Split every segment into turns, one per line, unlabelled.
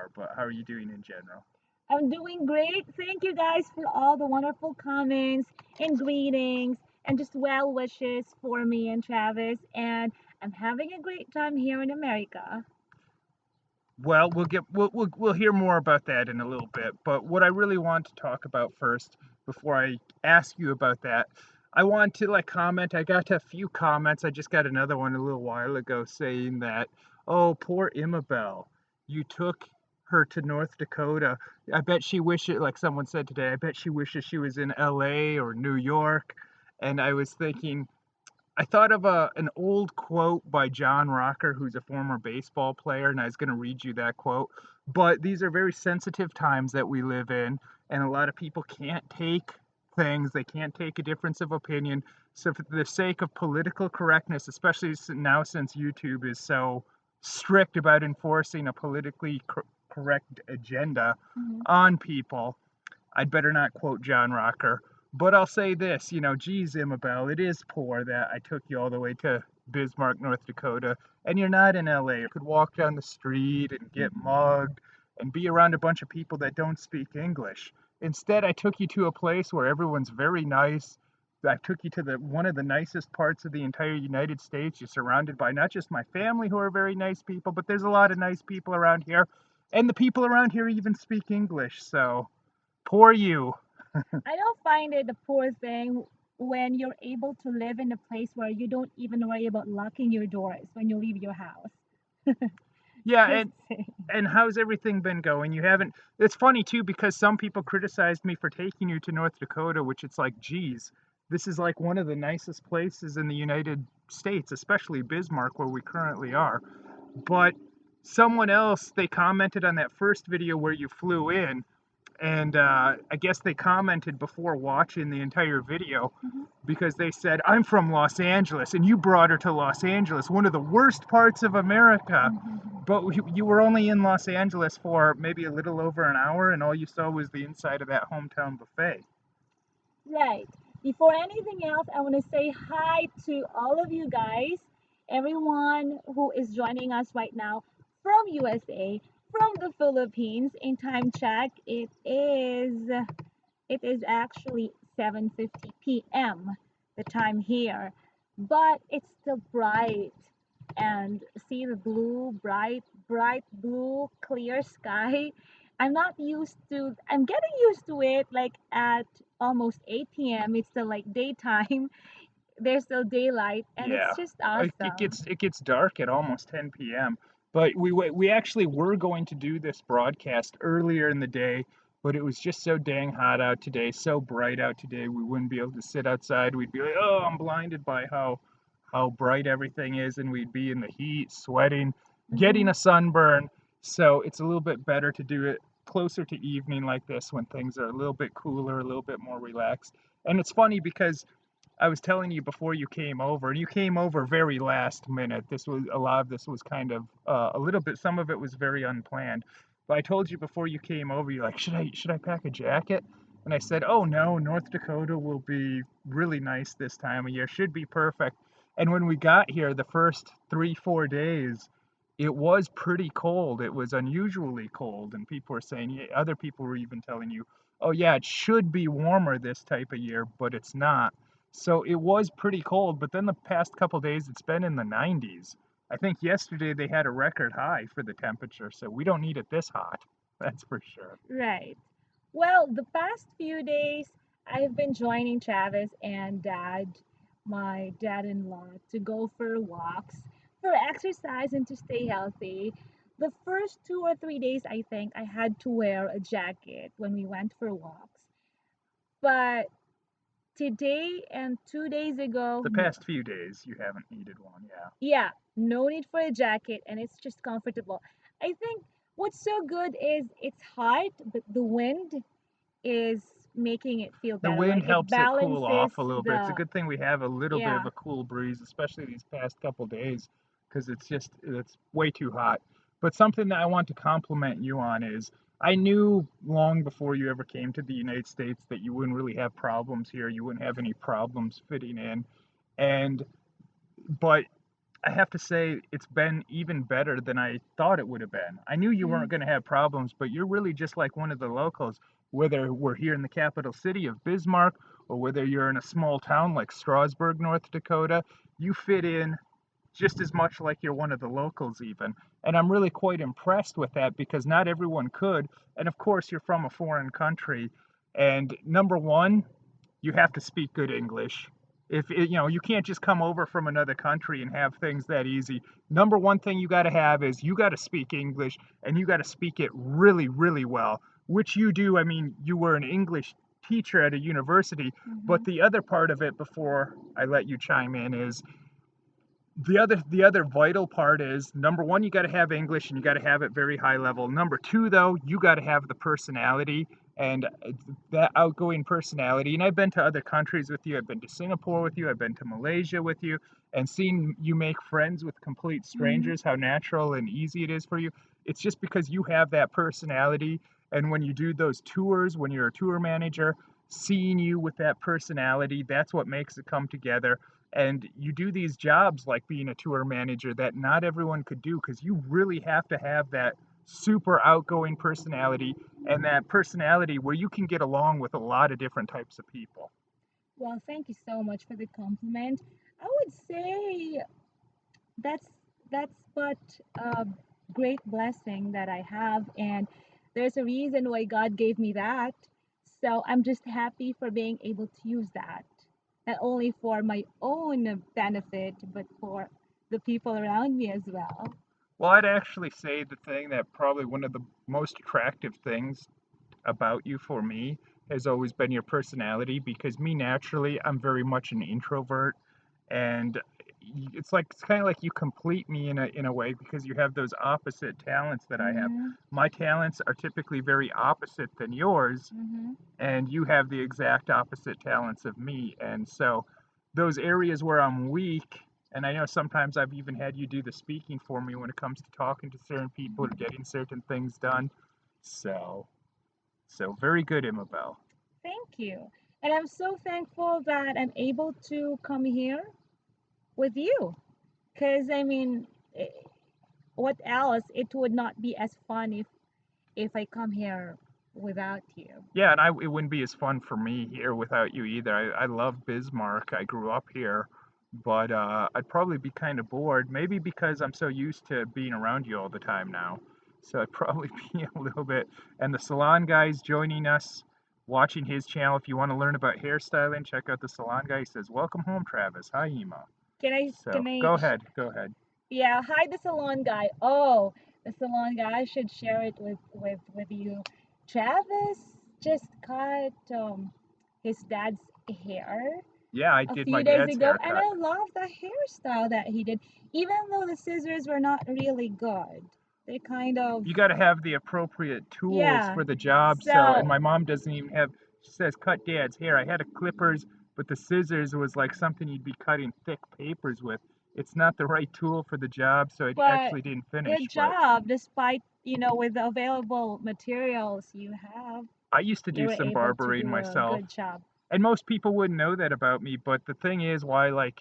far, but how are you doing in general?
I'm doing great. Thank you guys for all the wonderful comments and greetings and just well wishes for me and Travis. And I'm having a great time here in America.
Well, we'll hear more about that in a little bit. But what I really want to talk about first, before I ask you about that, I want to like comment. I got a few comments. I just got another one a little while ago saying that, oh, poor Imabelle, you took her to North Dakota. I bet she wishes, like someone said today, I bet she wishes she was in LA or New York. And I was thinking, I thought of an old quote by John Rocker, who's a former baseball player, and I was going to read you that quote. But these are very sensitive times that we live in, and a lot of people can't take things, they can't take a difference of opinion. So, for the sake of political correctness, especially now since YouTube is so strict about enforcing a politically correct agenda
Mhm.
on people, I'd better not quote John Rocker, but I'll say this, geez, Imabelle, it is poor that I took you all the way to Bismarck, North Dakota, and you're not in LA. You could walk down the street and get mugged and be around a bunch of people that don't speak English. Instead, I took you to a place where everyone's very nice. I took you to the one of the nicest parts of the entire United States. You're surrounded by not just my family who are very nice people, but there's a lot of nice people around here. And the people around here even speak English, so poor you.
I don't find it a poor thing when you're able to live in a place where you don't even worry about locking your doors when you leave your house.
Yeah,
Just
and
saying.
and how's everything been going? You haven't. It's funny too because some people criticized me for taking you to North Dakota, which it's like, geez, this is like one of the nicest places in the United States, especially Bismarck, where we currently are. But someone else, they commented on that first video where you flew in, and I guess they commented before watching the entire video
Mhm.
because they said, I'm from Los Angeles and you brought her to Los Angeles, one of the worst parts of America.
Mhm.
But you were only in Los Angeles for maybe a little over an hour, and all you saw was the inside of that hometown buffet.
Right. Before anything else, I want to say hi to all of you guys, everyone who is joining us right now from USA, from the Philippines. In time check, it is actually 7:50 p.m. the time here, but it's still bright and see the blue, bright blue, clear sky. I'm getting used to it like at almost 8 p.m. It's still like daytime. There's still daylight and
Yeah,
it's just
it
awesome.
gets dark at almost 10 p.m. But we actually were going to do this broadcast earlier in the day, but it was just so dang hot out today, so bright out today, we wouldn't be able to sit outside. We'd be like, oh, I'm blinded by how bright everything is, and we'd be in the heat, sweating, getting
Hmm.
a sunburn. So it's a little bit better to do it closer to evening like this when things are a little bit cooler, a little bit more relaxed. And it's funny because I was telling you before you came over, and you came over very last minute. This was a lot of this was kind of a little bit. Some of it was very unplanned. But I told you before you came over, you're like, should I pack a jacket? And I said, oh no, North Dakota will be really nice this time of year. Should be perfect. And when we got here, the first 3 4 days, it was pretty cold. It was unusually cold, and people were saying, yeah, other people were even telling you, oh yeah, it should be warmer this type of year, but it's not. So it was pretty cold, but then the past couple days it's been in the 90s. I think yesterday they had a record high for the temperature, so we don't need it this hot. That's for sure.
Right. Well, the past few days, I've been joining Travis and my dad-in-law, to go for walks, for exercise, and to stay healthy. The first 2 or 3 days, I think, I had to wear a jacket when we went for walks. But today and 2 days ago,
The past few days you haven't needed one, yeah.
yeah, no need for a jacket, and it's just comfortable. I think what's so good is it's hot, but the wind is making it feel
The
better.
wind
Like it
helps it cool
balances
off a little bit. It's a
the,
good thing we have a little bit of
yeah.
a cool breeze, especially these past couple days, because it's way too hot. But something that I want to compliment you on is I knew long before you ever came to the United States that you wouldn't really have problems here. You wouldn't have any problems fitting in. And but I have to say it's been even better than I thought it would have been. I knew you weren't
Mm,
going to have problems, but you're really just like one of the locals, whether we're here in the capital city of Bismarck or whether you're in a small town like Strasburg, North Dakota. You fit in just as much like you're one of the locals, even. And I'm really quite impressed with that because not everyone could. And of course, you're from a foreign country. And number one, you have to speak good English. If it, you know, you can't just come over from another country and have things that easy. Number one thing you got to have is you got to speak English and you got to speak it really, really well, which you do. I mean, you were an English teacher at a university,
mm-hmm.
but the other part of it before I let you chime in is the other vital part is number one, you got to have English and you got to have it very high level. Number two, though, you got to have the personality and that outgoing personality. And I've been to other countries with you. I've been to Singapore with you. I've been to Malaysia with you, and seeing you make friends with complete
Mm-hmm.
strangers, how natural and easy it is for you. It's just because you have that personality. And when you do those tours, when you're a tour manager, seeing you with that personality, that's what makes it come together. And you do these jobs like being a tour manager that not everyone could do because you really have to have that super outgoing personality and that personality where you can get along with a lot of different types of people.
Well, thank you so much for the compliment. I would say that's that's but a great blessing that I have, and there's a reason why God gave me that. So I'm just happy for being able to use that, not only for my own benefit, but for the people around me as well.
Well, I'd actually say the thing that probably one of the most attractive things about you for me has always been your personality because me naturally, I'm very much an introvert and it's kind of like you complete me in a way because you have those opposite talents that I have.
Mm-hmm,
My talents are typically very opposite than yours,
mm-hmm.
and you have the exact opposite talents of me. And so those areas where I'm weak, and I know sometimes I've even had you do the speaking for me when it comes to talking to certain people or getting certain things done. So very good, Imabelle.
Thank you. And I'm so thankful that I'm able to come here with you. Because, I mean, what else? It would not be as fun if I come here without you.
Yeah, and it wouldn't be as fun for me here without you either. I love Bismarck. I grew up here, but I'd probably be kind of bored. Maybe because I'm so used to being around you all the time now. So I'd probably be a little bit. And the salon guy's joining us, watching his channel. If you want to learn about hairstyling, check out the salon guy. He says, "Welcome home, Travis. Hi, Ema."
Can I,
So
can I,
go
sh-
ahead, go ahead.
yeah, hi, the salon guy. Oh, the salon guy, I should share it with you. Travis just cut his dad's hair
Yeah, I
a
did my
few days
dad's
ago, and
haircut.
I love the hairstyle that he did, even though the scissors were not really good. They kind of,
You got to have the appropriate tools
yeah.
for the job. So, and
So,
my mom doesn't even have, she says, cut dad's hair. I had a clippers, but the scissors was like something you'd be cutting thick papers with. It's not the right tool for the job, so it
but
actually didn't finish.
good
But
job, despite, with the available materials you have,
I used to
you
do
were
some
able to
barbering
do a
myself.
good job.
And most people wouldn't know that about me, but the thing is why like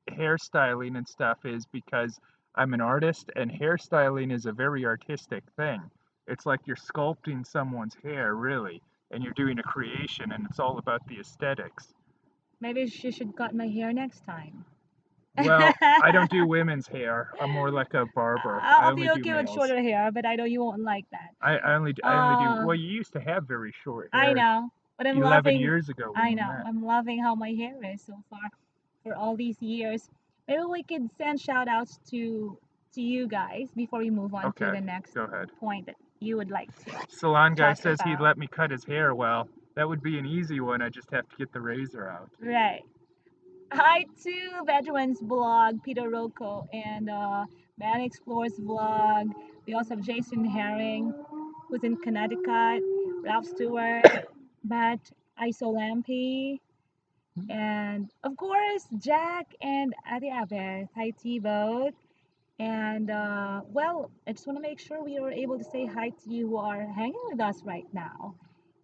hairstyling and stuff is because I'm an artist and hairstyling is a very artistic thing. It's like you're sculpting someone's hair, really, and you're doing a creation, and it's all about the aesthetics.
Maybe she should cut my hair next time.
Well, I don't do women's hair. I'm more like a barber. I
I'll
only
be
do
okay with
males.
shorter hair, but I know you won't like that.
I only do.
Uh,
Well, you used to have very short
I
hair
know, but
11 years ago when
I
we
know,
met.
I'm loving how my hair is so far for all these years. Maybe we could send shout outs to you guys before we move on to
Okay,
the next
go ahead.
point that you would like to
Salon guy
talk
says he'd
about.
let me cut his hair. Well, that would be an easy one. I just have to get the razor out.
Right. Hi to Veterans Blog, Peter Rocco, and Man Explores Vlog. We also have Jason Herring, who's in Connecticut, Ralph Stewart, Matt Isolampi, and of course Jack and Adi Abed. Hi to you both. And well, I just want to make sure we are able to say hi to you who are hanging with us right now.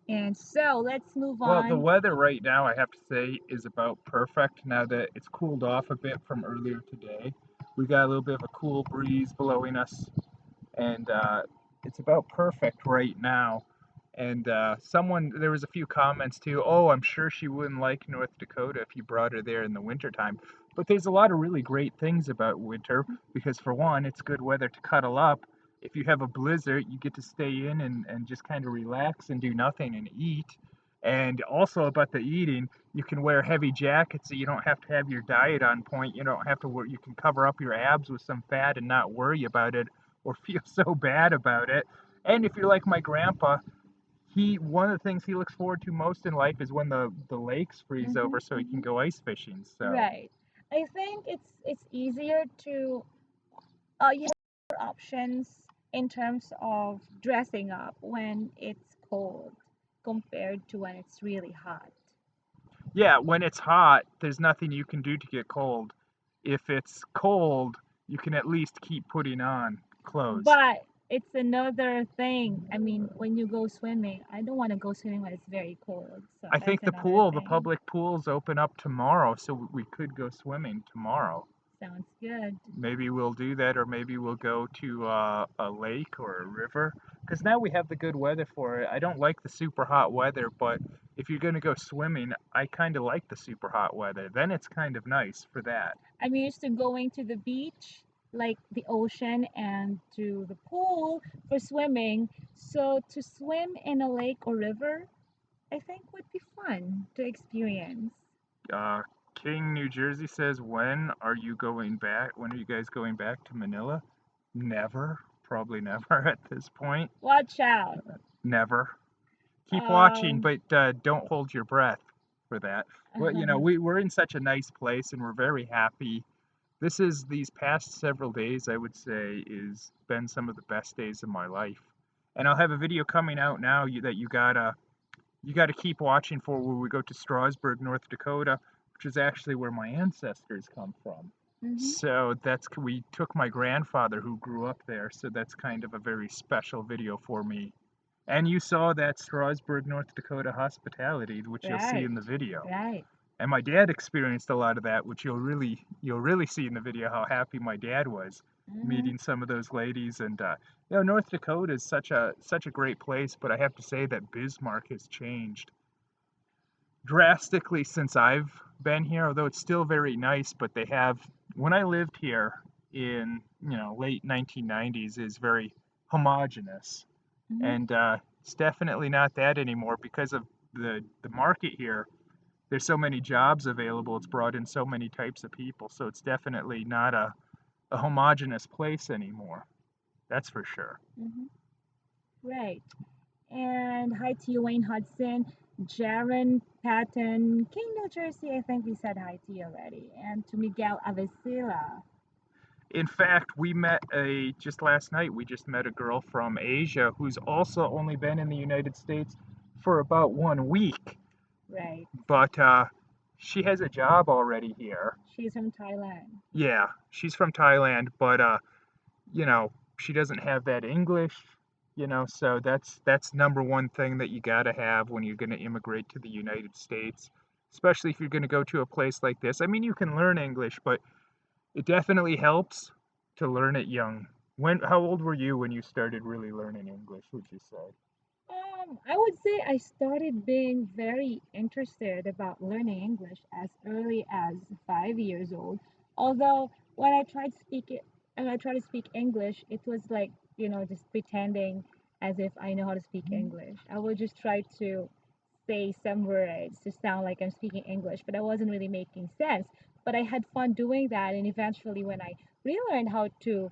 And so let's move
Well, the
on.
weather right now, I have to say, is about perfect now that it's cooled off a bit from earlier today. We got a little bit of a cool breeze blowing us, and it's about perfect right now. And there was a few comments too. Oh, I'm sure she wouldn't like North Dakota if you brought her there in the wintertime. But there's a lot of really great things about winter because, for one, it's good weather to cuddle up. If you have a blizzard, you get to stay in and just kind of relax and do nothing and eat. And also about the eating, you can wear heavy jackets so you don't have to have your diet on point. You don't have to worry. You can cover up your abs with some fat and not worry about it or feel so bad about it. And if you're like my grandpa, he one of the things he looks forward to most in life is when the lakes freeze
Mm-hmm,
over so he can
mm-hmm.
go ice fishing. So
Right. I think it's easier to you have more options in terms of dressing up when it's cold compared to when it's really hot.
yeah, when it's hot, there's nothing you can do to get cold. If it's cold, you can at least keep putting on clothes.
But it's another thing. I mean, when you go swimming, I don't want to go swimming when it's very cold. So
I
that's
think
another
the
thing.
public pools open up tomorrow, so we could go swimming tomorrow.
Sounds good.
Maybe we'll do that, or maybe we'll go to a lake or a river. Because now we have the good weather for it. I don't like the super hot weather, but if you're going to go swimming, I kind of like the super hot weather. Then it's kind of nice for that.
I'm used to going to the beach, like the ocean, and to the pool for swimming. So to swim in a lake or river, I think would be fun to experience.
Uh, King, New Jersey says, when are you going back? When are you guys going back to Manila? Never. Probably never at this point.
Watch out.
Never. Keep watching,
Um,
but don't hold your breath for that. Well, we're in such a nice place and we're very happy. These past several days, I would say, is been some of the best days of my life. And I'll have a video coming out now that you gotta keep watching for, where we go to Strasburg, North Dakota, which is actually where my ancestors come from.
mhm.
So we took my grandfather who grew up there, so that's kind of a very special video for me. And you saw that Strasburg, North Dakota hospitality, which you'll see
Right,
in the video.
right.
And my dad experienced a lot of that, which you'll really see in the video how happy my dad was
Hmm.
meeting some of those ladies. And North Dakota is such a great place, but I have to say that Bismarck has changed drastically since I've been here. Although it's still very nice, but they have when I lived here in late 1990s is very homogenous,
Hmm.
and it's definitely not that anymore because of the market here. There's so many jobs available. It's brought in so many types of people, so it's definitely not a homogenous place anymore. That's for sure.
Hmm. Right. And hi to you, Wayne Hudson, Jaron Patton, King, New Jersey. I think we said hi to you already. And to Miguel Avicilla.
In fact, we met a just last night. We just met a girl from Asia who's also only been in the United States for about 1 week,
Right.
but she has a job already here.
She's from Thailand.
Yeah, she's from Thailand, but she doesn't have that English, so that's number one thing that you got to have when you're going to immigrate to the United States, especially if you're going to go to a place like this. I mean, you can learn English, but it definitely helps to learn it young. How old were you when you started really learning English, would you say?
I would say I started being very interested about learning English as early as 5 years old. Although when I tried to speak English, it was like, just pretending as if I know how to speak English. I would just try to say some words to sound like I'm speaking English, but I wasn't really making sense. But I had fun doing that, and eventually, when I relearned how to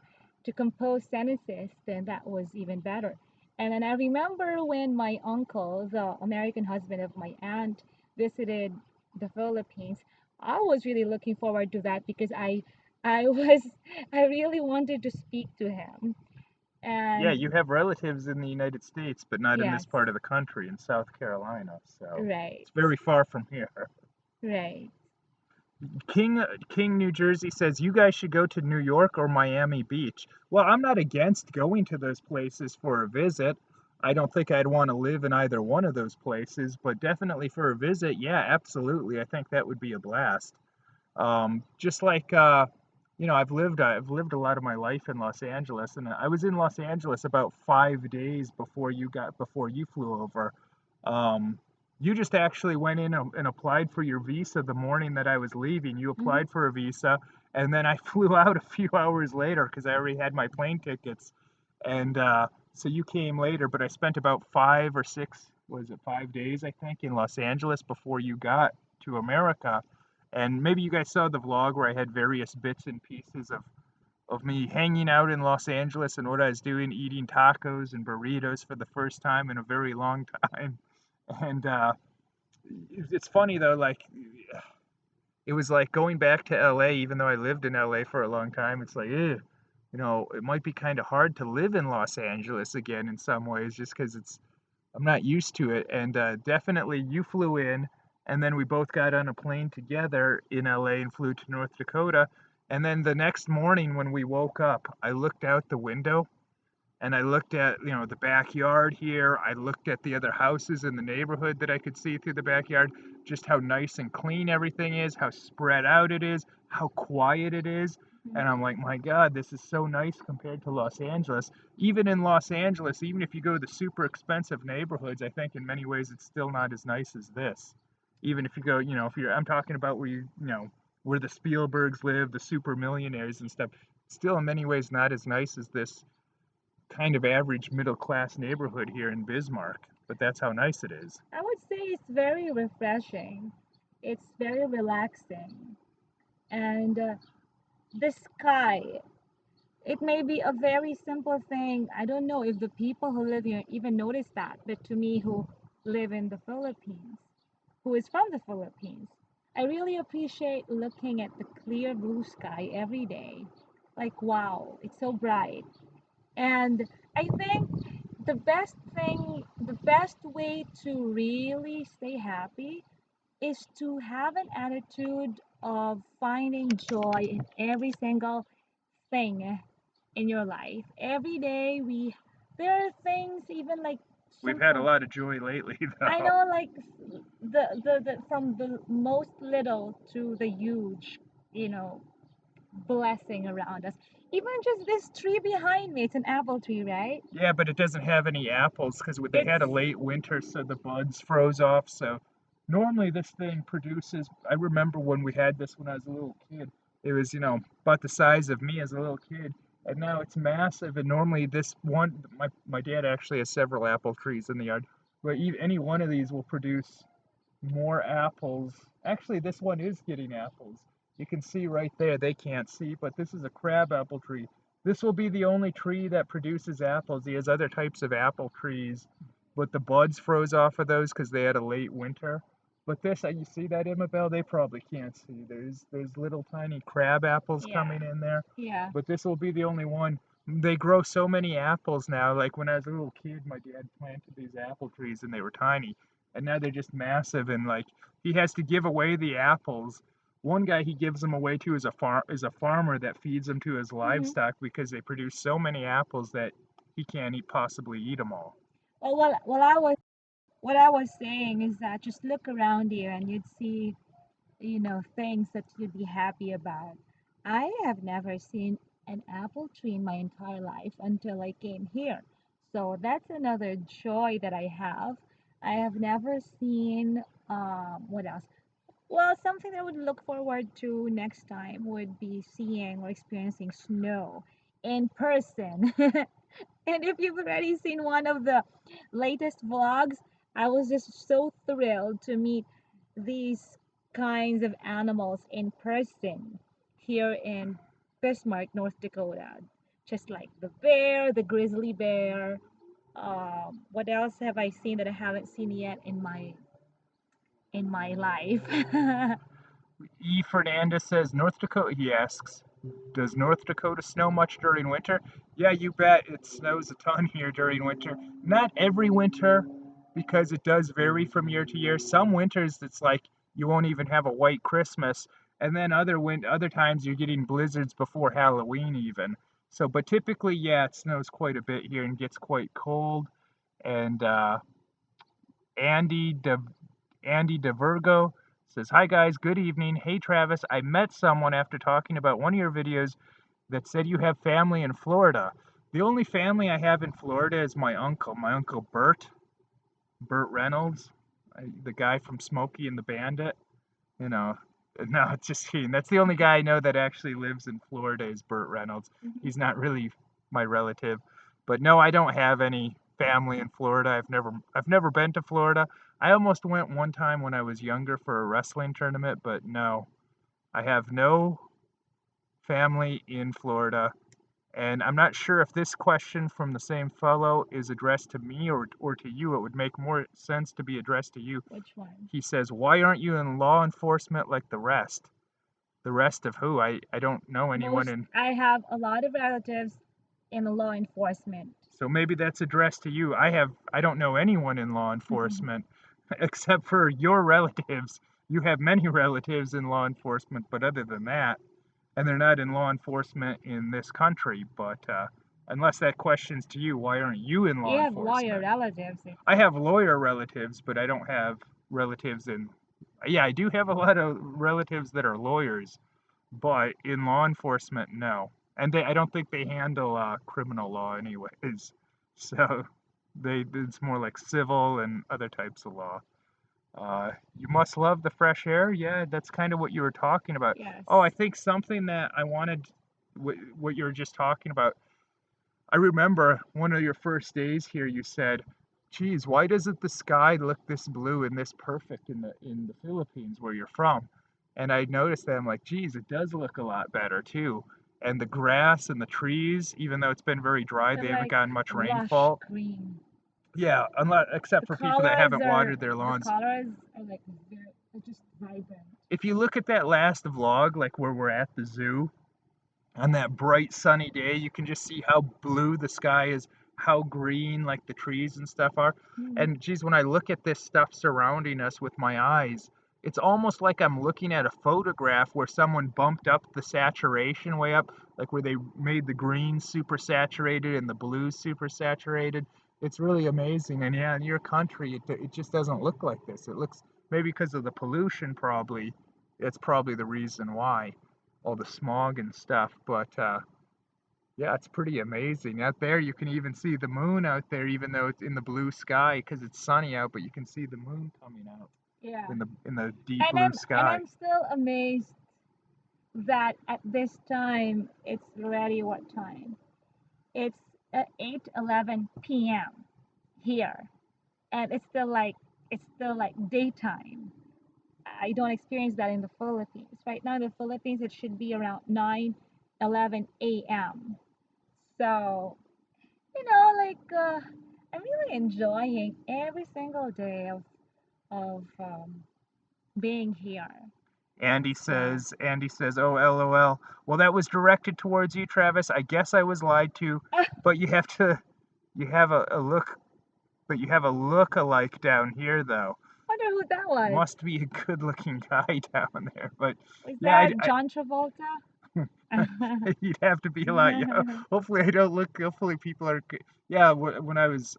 compose sentences, then that was even better. And then I remember when my uncle, the American husband of my aunt, visited the Philippines. I was really looking forward to that because I was I really wanted to speak to him.
Yeah,
And
you have relatives in the United States, but not in this
yes,
part of the country, in South Carolina, so
right,
it's very far from here.
right.
King, New Jersey says you guys should go to New York or Miami Beach. Well, I'm not against going to those places for a visit. I don't think I'd want to live in either one of those places, but definitely for a visit, yeah, absolutely. I think that would be a blast. Just like I've lived a lot of my life in Los Angeles, and I was in Los Angeles about 5 days before you flew over. Um, you just actually went in and applied for your visa the morning that I was leaving. You
Hmm.
applied for a visa, and then I flew out a few hours later because I already had my plane tickets, and so you came later. But I spent about 5 or 6, was it 5 days, I think, in Los Angeles before you got to America. And maybe you guys saw the vlog where I had various bits and pieces of me hanging out in Los Angeles and what I was doing, eating tacos and burritos for the first time in a very long time. And it's funny though, like it was like going back to LA, even though I lived in LA for a long time. It's like, it might be kind of hard to live in Los Angeles again in some ways, just because I'm not used to it. And definitely, you flew in, and then we both got on a plane together in LA and flew to North Dakota. And then the next morning when we woke up, I looked out the window and I looked at, the backyard here. I looked at the other houses in the neighborhood that I could see through the backyard, just how nice and clean everything is, how spread out it is, how quiet it is. And I'm like, my God, this is so nice compared to Los Angeles. Even in Los Angeles, even if you go to the super expensive neighborhoods, I think in many ways it's still not as nice as this. Even if you go, I'm talking about where where the Spielbergs live, the super millionaires and stuff, still in many ways not as nice as this kind of average middle class neighborhood here in Bismarck, but that's how nice it is.
I would say it's very refreshing. It's very relaxing. And the sky, it may be a very simple thing. I don't know if the people who live here even notice that, but to me, who live in the Philippines, who is from the Philippines, I really appreciate looking at the clear blue sky every day. Like, wow, it's so bright. And I think the best way to really stay happy is to have an attitude of finding joy in every single thing in your life. Every day there are things even like
We've had a
simple.
lot of joy lately,
I
though.
know, like the from the most little to the huge, you know, blessing around us. Even just this tree behind me, it's an apple tree, right?
Yeah, but it doesn't have any apples because they
It's
had a late winter, so the buds froze off. So normally this thing produces. I remember when we had this when I was a little kid. It was, about the size of me as a little kid, and now it's massive. And normally this one, my dad actually has several apple trees in the yard, but any one of these will produce more apples. Actually, this one is getting apples. You can see right there, they can't see, but this is a crab apple tree. This will be the only tree that produces apples. He has other types of apple trees, but the buds froze off of those because they had a late winter. But this, you see that, Imabelle? They probably can't see. There's little tiny crab apples
yeah,
coming in there,
yeah.
but this will be the only one. They grow so many apples now. Like when I was a little kid, my dad planted these apple trees and they were tiny, and now they're just massive. And like he has to give away the apples. One guy he gives them away to is a farmer that feeds them to his
Hmm.
livestock because they produce so many apples that he can't possibly eat them all.
What I was saying is that just look around here and you'd see, things that you'd be happy about. I have never seen an apple tree in my entire life until I came here. So that's another joy that I have. I have never seen, what else? Well, something that I would look forward to next time would be seeing or experiencing snow in person. And if you've already seen one of the latest vlogs, I was just so thrilled to meet these kinds of animals in person here in Bismarck, North Dakota. Just like the bear, the grizzly bear. What else have I seen that I haven't seen yet in my life?
E. Fernandez says, North Dakota, he asks, does North Dakota snow much during winter? Yeah, you bet. It snows a ton here during winter. Not every winter, because it does vary from year to year. Some winters, it's like you won't even have a white Christmas. And then other times you're getting blizzards before Halloween even. So, but typically, yeah, it snows quite a bit here and gets quite cold. And Andy De Andy DeVirgo Says, "Hi guys, good evening. Hey Travis, I met someone after talking about one of your videos that said you have family in Florida. The only family I have in Florida is my uncle Burt Reynolds, the guy from Smokey and the Bandit. You know, no, just kidding. That's the only guy I know that actually lives in Florida is Burt Reynolds.
Mhm.
He's not really my relative. But no, I don't have any family in Florida. I've never been to Florida. I almost went one time when I was younger for a wrestling tournament, but no. I have no family in Florida. And I'm not sure if this question from the same fellow is addressed to me or to you. It would make more sense to be addressed to you.
Which one?
He says, "Why aren't you in law enforcement like the rest?" The rest of who? I don't know anyone
Most
in.
I have a lot of relatives in law enforcement.
So maybe that's addressed to you. I don't know anyone in law enforcement except for your relatives. You have many relatives in law enforcement, but other than that, and they're not in law enforcement in this country, but unless that question's to you, why aren't you in law
You have lawyer
enforcement?
relatives.
I have lawyer relatives, but I don't have relatives in. Yeah, I do have a lot of relatives that are lawyers, but in law enforcement, no. And I don't think they handle criminal law anyways. So it's more like civil and other types of law. You must love the fresh air. Yeah, that's kind of what you were talking about.
Yes.
Oh, I think something that I wanted, what you were just talking about. I remember one of your first days here, you said, "Geez, why doesn't the sky look this blue and this perfect in the Philippines where you're from?" And I noticed that I'm like, "Geez, it does look a lot better too." And the grass and the trees, even though it's been very dry,
They're
they haven't
like
gotten much
lush
rainfall.
green.
Yeah, except for people that haven't watered their
The
lawns.
colors are like they're just vibrant.
If you look at that last vlog, like where we're at the zoo, on that bright sunny day, you can just see how blue the sky is, how green like the trees and stuff are.
Mm.
And geez, when I look at this stuff surrounding us with my eyes, it's almost like I'm looking at a photograph where someone bumped up the saturation way up, like where they made the green super saturated and the blue super saturated. It's really amazing. And yeah, in your country, it just doesn't look like this. It looks, maybe because of the pollution, probably. It's probably the reason why, all the smog and stuff. But yeah, it's pretty amazing. Out there, you can even see the moon out there, even though it's in the blue sky because it's sunny out. But you can see the moon coming out
Yeah.
in the deep
And
blue
I'm
sky.
still amazed that at this time it's already what time? It's 8:11 p.m. here, and it's still like daytime. I don't experience that in the Philippines. Right now in the Philippines it should be around 9:11 a.m. So, I'm really enjoying every single day of being here. So,
Andy says, "Oh, LOL." Well, that was directed towards you, Travis. I guess I was lied to, but you have a look, but you have a look-alike down here, though.
wonder who that was.
Must be a good-looking guy down there. But
Was
yeah,
that John Travolta?
you'd have to be a lot. Yeah. Hopefully, I don't look. Hopefully, people are. Yeah, when I was,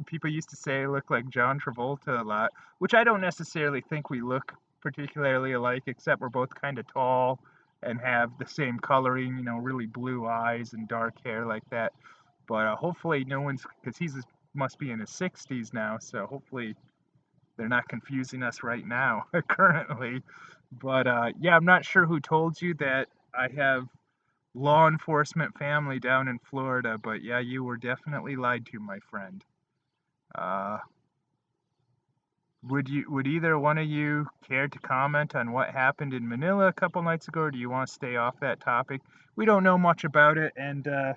people used to say I look like John Travolta a lot, which I don't necessarily think we look particularly alike, except we're both kind of tall and have the same coloring. You know, really blue eyes and dark hair like that. But hopefully, no one's because must be in his 60s now, so hopefully they're not confusing us right now currently. But yeah, I'm not sure who told you that I have law enforcement family down in Florida, but yeah, you were definitely lied to, my friend. Uh, would either one of you care to comment on what happened in Manila a couple nights ago, or do you want to stay off that topic? We don't know much about it, and
I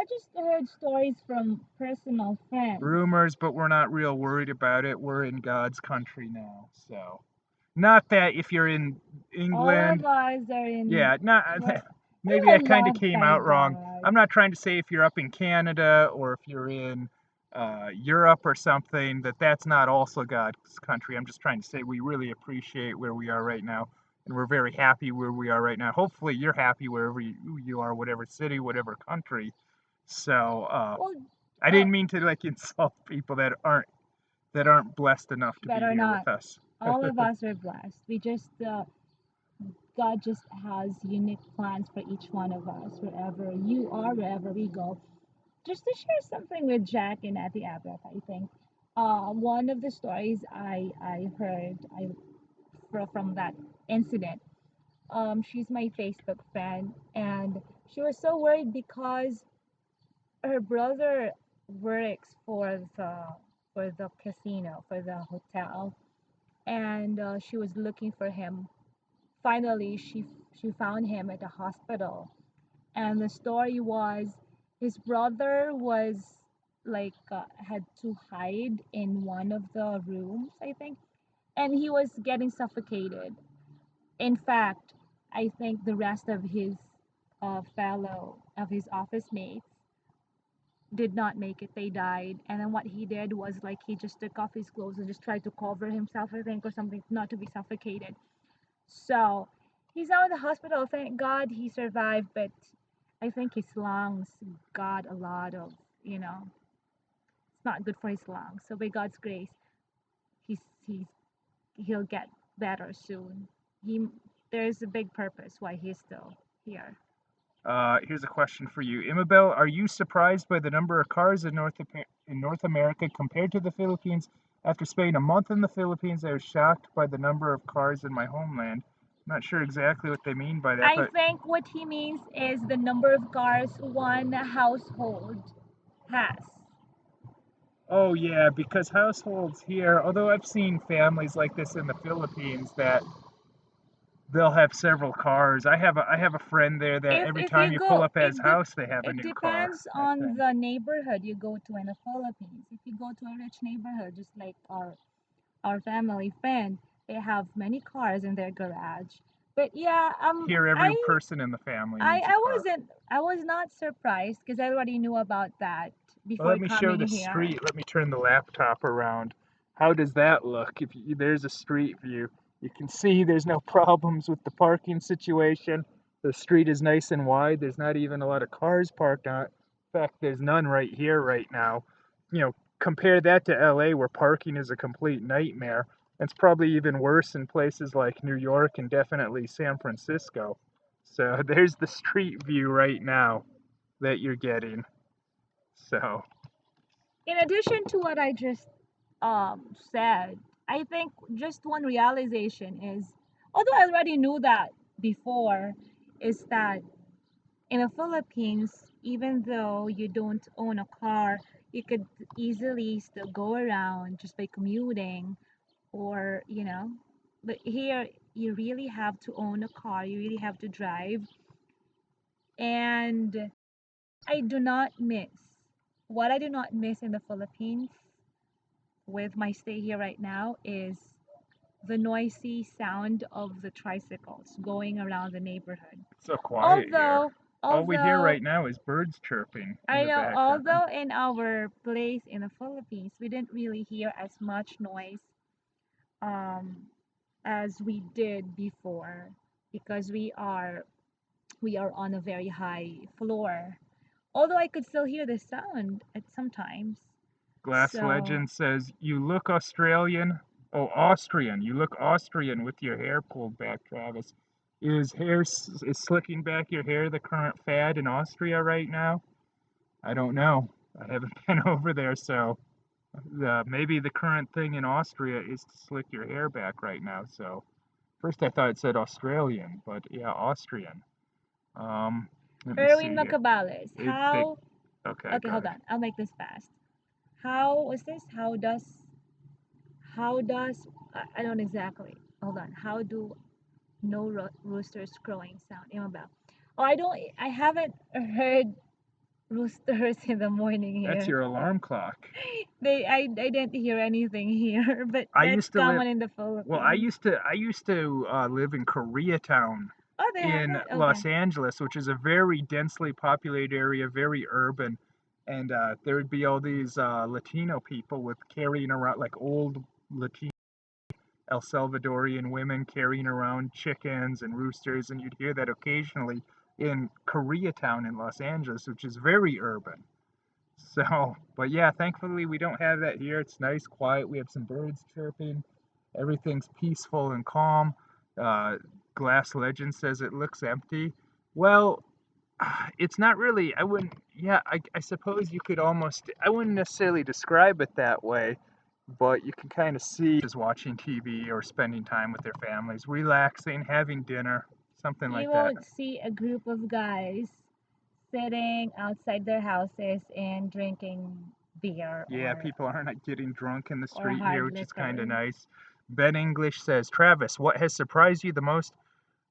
just heard stories from personal friends.
rumors, but we're not real worried about it. We're in God's country now, so not that if you're in
All
England.
of us are in
Yeah, not
we're,
maybe
we're
that
all
kind of
loved
came
by
out wrong.
God.
I'm not trying to say if you're up in Canada or if you're in Europe or something that that's not also God's country. I'm just trying to say we really appreciate where we are right now, and we're very happy where we are right now. Hopefully, you're happy wherever you are, whatever city, whatever country. So
Well,
I
uh,
didn't mean to like insult people that aren't blessed enough to
that
be
are
here
not.
with us.
All of us are blessed. We just God just has unique plans for each one of us, wherever you are, wherever we go. Just to share something with Jack and at the Abbott, I think. One of the stories I heard from that incident. She's my Facebook friend, and she was so worried because her brother works for the casino, for the hotel, and she was looking for him. Finally, she found him at the hospital, and the story was his brother was like had to hide in one of the rooms, I think, and he was getting suffocated. In fact, I think the rest of his his office mates did not make it. They died. And then what he did was like he just took off his clothes and just tried to cover himself, I think, or something, not to be suffocated. So he's now in the hospital. Thank God he survived, but I think his lungs got a lot of, you know, it's not good for his lungs. So by God's grace, he's he's he'll get better soon. He there's a big purpose why he's still here.
Here's a question for you, Imabelle. Are you surprised by the number of cars in North America compared to the Philippines? After spending a month in the Philippines, I was shocked by the number of cars in my homeland. I'm not sure exactly what they mean by that,
I
but
think what he means is the number of cars one household has.
oh yeah, because households here, although I've seen families like this in the Philippines that they'll have several cars. I have a friend there that every
If
time
you
you pull
go,
up at his house, they have a
it
new car,
depends
I
on
think.
the neighborhood you go to in the Philippines. If you go to a rich neighborhood, just like our family friend, they have many cars in their garage. But yeah,
Here, every person in the family needs a car.
I was not surprised because I already knew about that
Well,
before
let me show
coming
the
here.
street. Let me turn the laptop around. How does that look? There's a street view. You can see there's no problems with the parking situation. The street is nice and wide. There's not even a lot of cars parked on it. In fact, there's none right here right now. You know, compare that to LA where parking is a complete nightmare. It's probably even worse in places like New York and definitely San Francisco. So there's the street view right now that you're getting. So
In addition to what I just said, I think just one realization is, although I already knew that before, is that in the Philippines, even though you don't own a car, you could easily still go around just by commuting or, you know, but here you really have to own a car, you really have to drive. And I do not miss what I do not miss in the Philippines with my stay here right now is the noisy sound of the tricycles going around the neighborhood.
it's so quiet here.
Although,
All we hear
although
right now is birds chirping in
I
the
know,
background.
although in our place in the Philippines, we didn't really hear as much noise um, as we did before because we are on a very high floor. Although I could still hear the sound at sometimes.
Glass
So
Legend says, "You look Australian. Oh, Austrian. You look Austrian with your hair pulled back, Travis. Is slicking back your hair the current fad in Austria right now? I don't know. I haven't been over there, so maybe the current thing in Austria is to slick your hair back right now. So first I thought it said Australian, but yeah, Austrian. Let me
Erwin
see here.
Macabales,
It, they,
how
okay,
okay,
go
hold
ahead.
on. I'll make this fast. How was this? How does I don't exactly. Hold on. How do no roosters crowing sound? Imabel. Oh, I haven't heard roosters in the morning
That's
here.
your alarm clock.
I didn't hear anything here, but
I
that's
used to live.
common in the
Well,
Philippines.
I used to live in Koreatown
Oh, they have
in
it. Okay.
Los Angeles, which is a very densely populated area, very urban, and there would be all these Latino people with carrying around like old Latino El Salvadorian women carrying around chickens and roosters, and you'd hear that occasionally in Koreatown in Los Angeles, which is very urban. So, but yeah, thankfully we don't have that here. It's nice, quiet. We have some birds chirping. Everything's peaceful and calm. Uh, Glass Legend says it looks empty. Well, it's not really. I wouldn't. Yeah, I suppose you could almost. I wouldn't necessarily describe it that way, but you can kind of see is watching TV or spending time with their families, relaxing, having dinner, something
You
like that.
won't see a group of guys sitting outside their houses and drinking beer
Yeah, people aren't like, getting drunk in the
or
street here,
hard
which is kind of
liquor.
nice. Ben English says, Travis, what has surprised you the most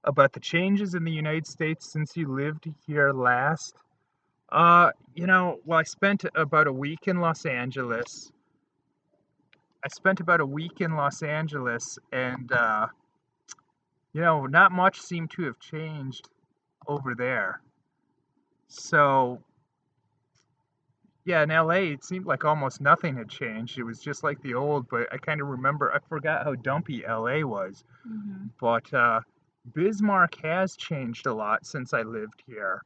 about the changes in the United States since you lived here last? Well, I spent about a week in Los Angeles. I spent about a week in Los Angeles, and not much seemed to have changed over there. So, yeah, in LA, it seemed like almost nothing had changed. It was just like the old, but I kind of remember, I forgot how dumpy LA was.
Hmm.
But Bismarck has changed a lot since I lived here.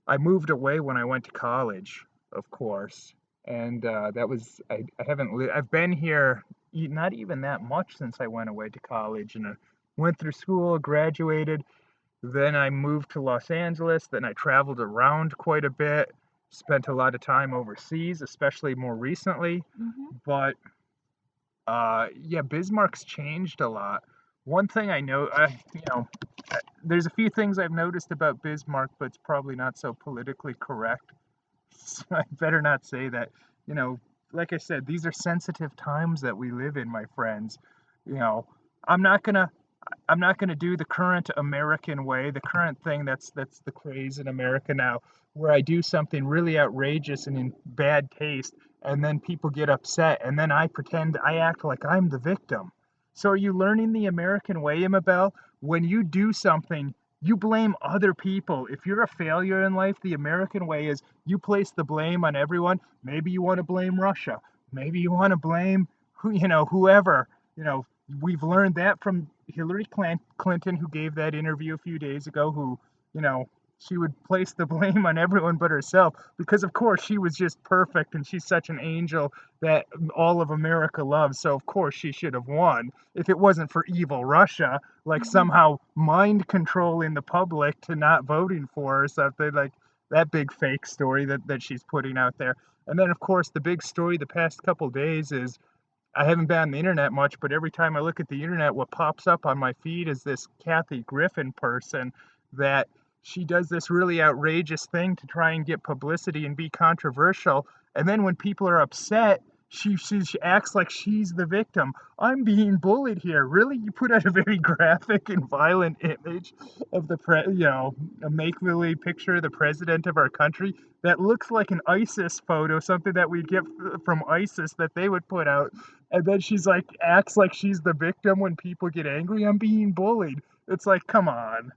I moved away when I went to college, of course, and I haven't I've been here not even that much since I went away to college, and I went through school, graduated, then I moved to Los Angeles, then I traveled around quite a bit, spent a lot of time overseas, especially more recently,
Hmm.
but yeah, Bismarck's changed a lot. One thing I know, there's a few things I've noticed about Bismarck, but it's probably not so politically correct. So I better not say that. You know, like I said, these are sensitive times that we live in, my friends. You know, I'm not gonna I'm not gonna do the current American way, the current thing that's the craze in America now, where I do something really outrageous and in bad taste, and then people get upset, and then I act like I'm the victim. So are you learning the American way, Imabelle? When you do something, you blame other people. If you're a failure in life, the American way is you place the blame on everyone. Maybe you want to blame Russia. Maybe you want to blame whoever. You know, we've learned that from Hillary Clinton, who gave that interview a few days ago, who, you know, she would place the blame on everyone but herself because, of course, she was just perfect and she's such an angel that all of America loves. So, of course, she should have won if it wasn't for evil Russia, like
Hmm.
somehow mind controlling the public to not voting for her or something like that big fake story that she's putting out there. And then, of course, the big story the past couple days is I haven't been on the internet much, but every time I look at the internet, what pops up on my feed is this Kathy Griffin person that she does this really outrageous thing to try and get publicity and be controversial. And then when people are upset, she acts like she's the victim. I'm being bullied here. Really? You put out a very graphic and violent image of a make-believe picture of the president of our country that looks like an ISIS photo, something that we get from ISIS that they would put out, and then she's like acts like she's the victim when people get angry. I'm being bullied. It's like, come on,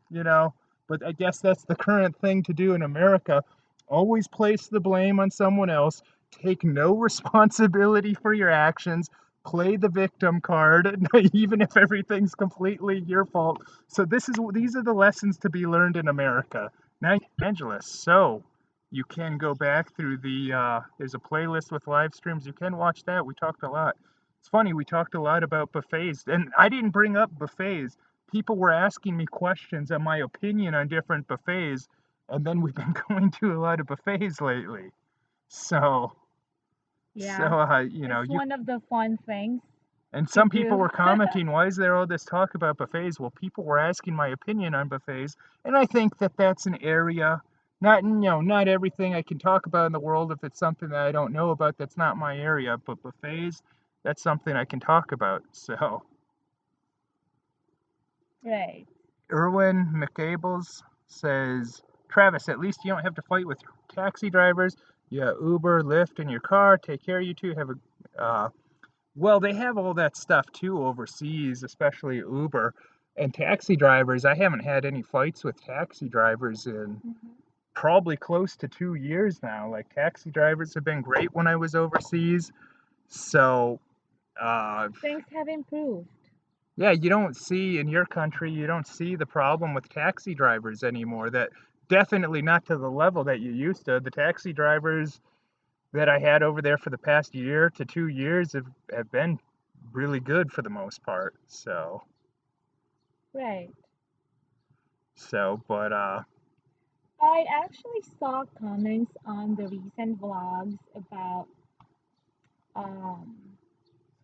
But I guess that's the current thing to do in America. Always place the blame on someone else. Take no responsibility for your actions. Play the victim card, even if everything's completely your fault. So these are the lessons to be learned in America. Now, Angeles. So you can go back through there's a playlist with live streams. You can watch that. We talked a lot. It's funny, we talked a lot about buffets, and I didn't bring up buffets. People were asking me questions on my opinion on different buffets, and then we've been going to a lot of buffets lately. So, so
Yeah, it's
you
one of the fun things
and
to
some people
do.
were commenting, why is there all this talk about buffets? Well, people were asking my opinion on buffets, and I think that that's an area, not everything I can talk about in the world if it's something that I don't know about, that's not my area, but buffets, that's something I can talk about. So,
Right.
Erwin McAbles says, Travis, at least you don't have to fight with taxi drivers. You got Uber, Lyft in your car. Take care, you two. Well, they have all that stuff too overseas, especially Uber and taxi drivers. I haven't had any fights with taxi drivers in
Hmm.
probably close to 2 years now. Like, taxi drivers have been great when I was overseas. So, uh,
Things have improved.
yeah, you don't see in your country, you don't see the problem with taxi drivers anymore. That definitely not to the level that you used to. The taxi drivers that I had over there for the past year to 2 years have been really good for the most part.
Right.
But
I actually saw comments on the recent vlogs um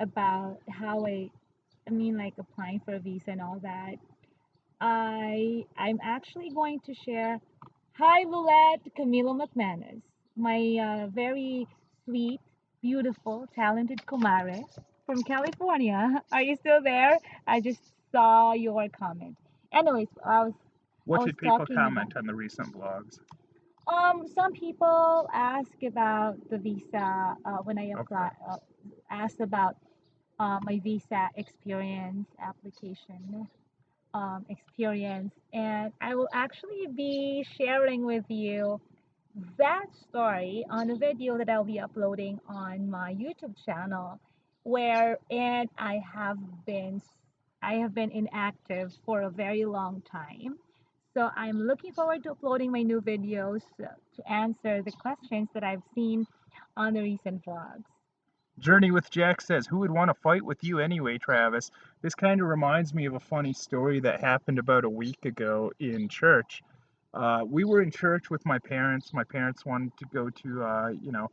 about how I mean like applying for a visa and all that. I'm actually going to share. Hi, Lulette, Camilo McManus, my very sweet, beautiful, talented Kumare from California. Are you still there? I just saw your comment. Anyways, I
what
was
did people
talking about.
comment on the recent vlogs?
Some people ask about the visa when I
Okay.
apply. Asked about my visa experience application experience, and I will actually be sharing with you that story on a video that I'll be uploading on my YouTube channel, where and been I have been inactive for a very long time. So I'm looking forward to uploading my new videos to answer the questions that I've seen on the recent vlogs.
Journey with Jack says, "Who would want to fight with you anyway, Travis?" This kind of reminds me of a funny story that happened about a week ago in church. We were in church with my parents. My parents wanted to go to,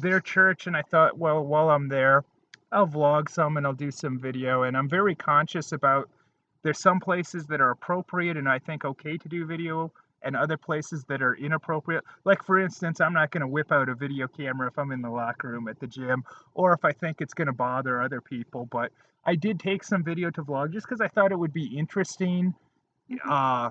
their church, and I thought, well, while I'm there, I'll vlog some and I'll do some video. And I'm very conscious about there's some places that are appropriate and I think okay to do video, and other places that are inappropriate. Like for instance, I'm not going to whip out a video camera if I'm in the locker room at the gym or if I think it's going to bother other people. But I did take some video to vlog just because I thought it would be interesting.
Hmm.
Uh,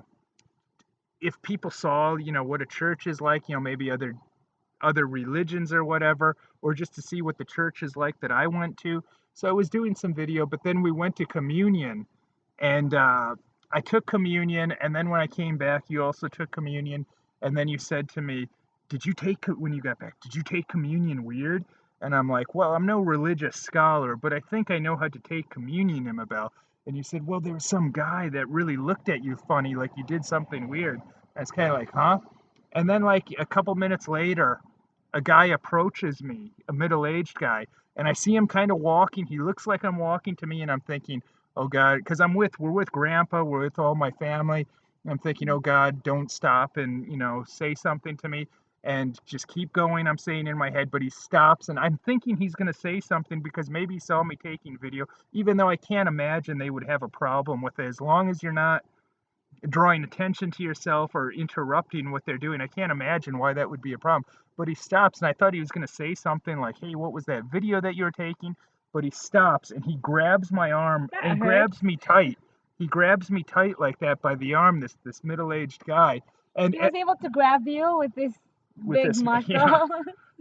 if people saw, what a church is like, maybe other religions or whatever, or just to see what the church is like that I went to. So I was doing some video, but then we went to communion, and I took communion, and then when I came back, you also took communion, and then you said to me, "Did you take when you got back? Did you take communion weird?" And I'm like, "Well, I'm no religious scholar, but I think I know how to take communion, Imabelle." And you said, "Well, there was some guy that really looked at you funny, like you did something weird." I was kind of like, "Huh?" And then, like a couple minutes later, a guy approaches me, a middle-aged guy, and I see him kind of walking. He looks like I'm walking to me, and I'm thinking, oh God, because we're with Grandpa, we're with all my family. And I'm thinking, oh God, don't stop and say something to me, and just keep going. I'm saying in my head, but he stops, and I'm thinking he's gonna say something because maybe he saw me taking video, even though I can't imagine they would have a problem with it as long as you're not drawing attention to yourself or interrupting what they're doing. I can't imagine why that would be a problem. But he stops, and I thought he was going to say something like, "Hey, what was that video that you were taking?" But he stops and he grabs my arm and he
That hurts.
grabs me tight. He grabs me tight like that by the arm. This middle-aged guy, and
He was able to grab you with this
with
big
this, yeah,
muscle.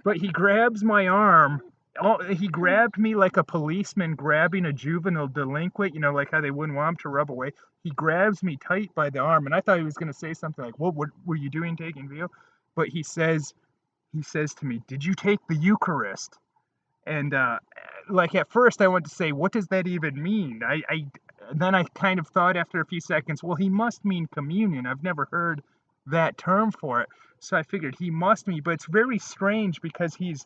but he grabs my arm. Oh, he grabbed me like a policeman grabbing a juvenile delinquent, like how they wouldn't want him to rub away. He grabs me tight by the arm, and I thought he was going to say something like, what were you doing taking video? But he says to me, "Did you take the Eucharist?" And like at first I went to say, what does that even mean? I then I kind of thought after a few seconds, well, he must mean communion. I've never heard that term for it. So I figured he must mean, but it's very strange because he's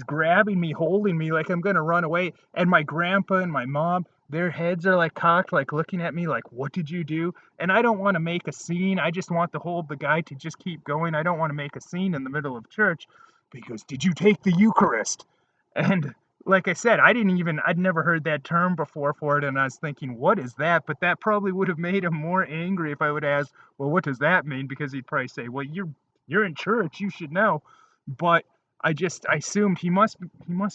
grabbing me, holding me like I'm gonna run away. And my grandpa and my mom, their heads are like cocked, like looking at me like, what did you do? And I don't want to make a scene. I just want to hold the guy to just keep going. I don't want to make a scene in the middle of church. But he goes, "Did you take the Eucharist?" And like I said, I'd never heard that term before for it, and I was thinking, what is that? But that probably would have made him more angry if I would ask, well, what does that mean? Because he'd probably say, well, you're in church, you should know. But I assumed he must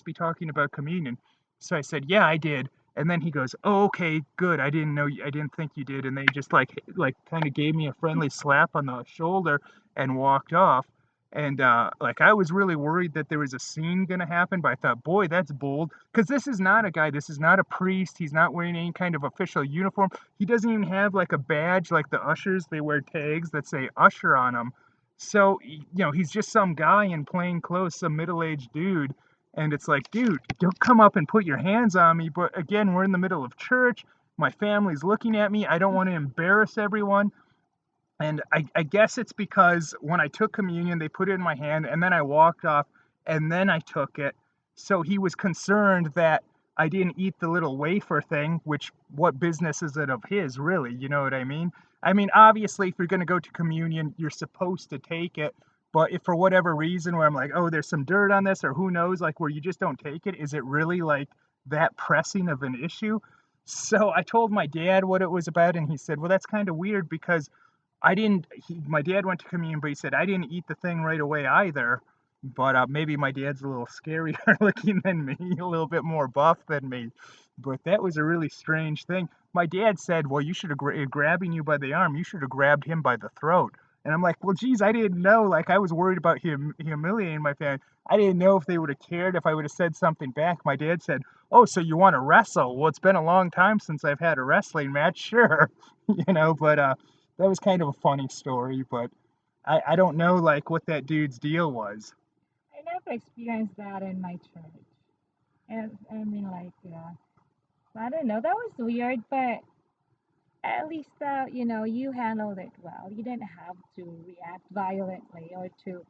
be talking about communion. So I said, yeah, I did. And then he goes, oh, okay, good. I didn't think you did. And they just like kind of gave me a friendly slap on the shoulder and walked off. And like I was really worried that there was a scene gonna happen, but I thought, boy, that's bold. Because this is not a guy, this is not a priest, he's not wearing any kind of official uniform. He doesn't even have like a badge like the ushers, they wear tags that say usher on them. So, he's just some guy in plain clothes, some middle-aged dude. And it's like, dude, don't come up and put your hands on me. But again, we're in the middle of church. My family's looking at me. I don't want to embarrass everyone. And I guess it's because when I took communion, they put it in my hand and then I walked off and then I took it. So he was concerned that I didn't eat the little wafer thing, which what business is it of his, really? You know what I mean? I mean, obviously, if you're going to go to communion, you're supposed to take it. But if for whatever reason where I'm like, oh, there's some dirt on this, or who knows, like where you just don't take it, is it really like that pressing of an issue? So I told my dad what it was about, and he said, well, that's kind of weird because I didn't. My dad went to communion, but he said I didn't eat the thing right away either. But maybe my dad's a little scarier looking than me, a little bit more buff than me. But that was a really strange thing. My dad said, "Well, you should have grabbing you by the arm. You should have grabbed him by the throat." And I'm like, "Well, geez, I didn't know. Like, I was worried about humiliating my family. I didn't know if they would have cared if I would have said something back." My dad said, "Oh, so you want to wrestle? Well, it's been a long time since I've had a wrestling match. Sure, you know." But that was kind of a funny story. But I don't know like what that dude's deal was.
I never experienced that in my church. And I mean, like, I don't know. That was weird, but at least, you handled it well. You didn't have to react violently or to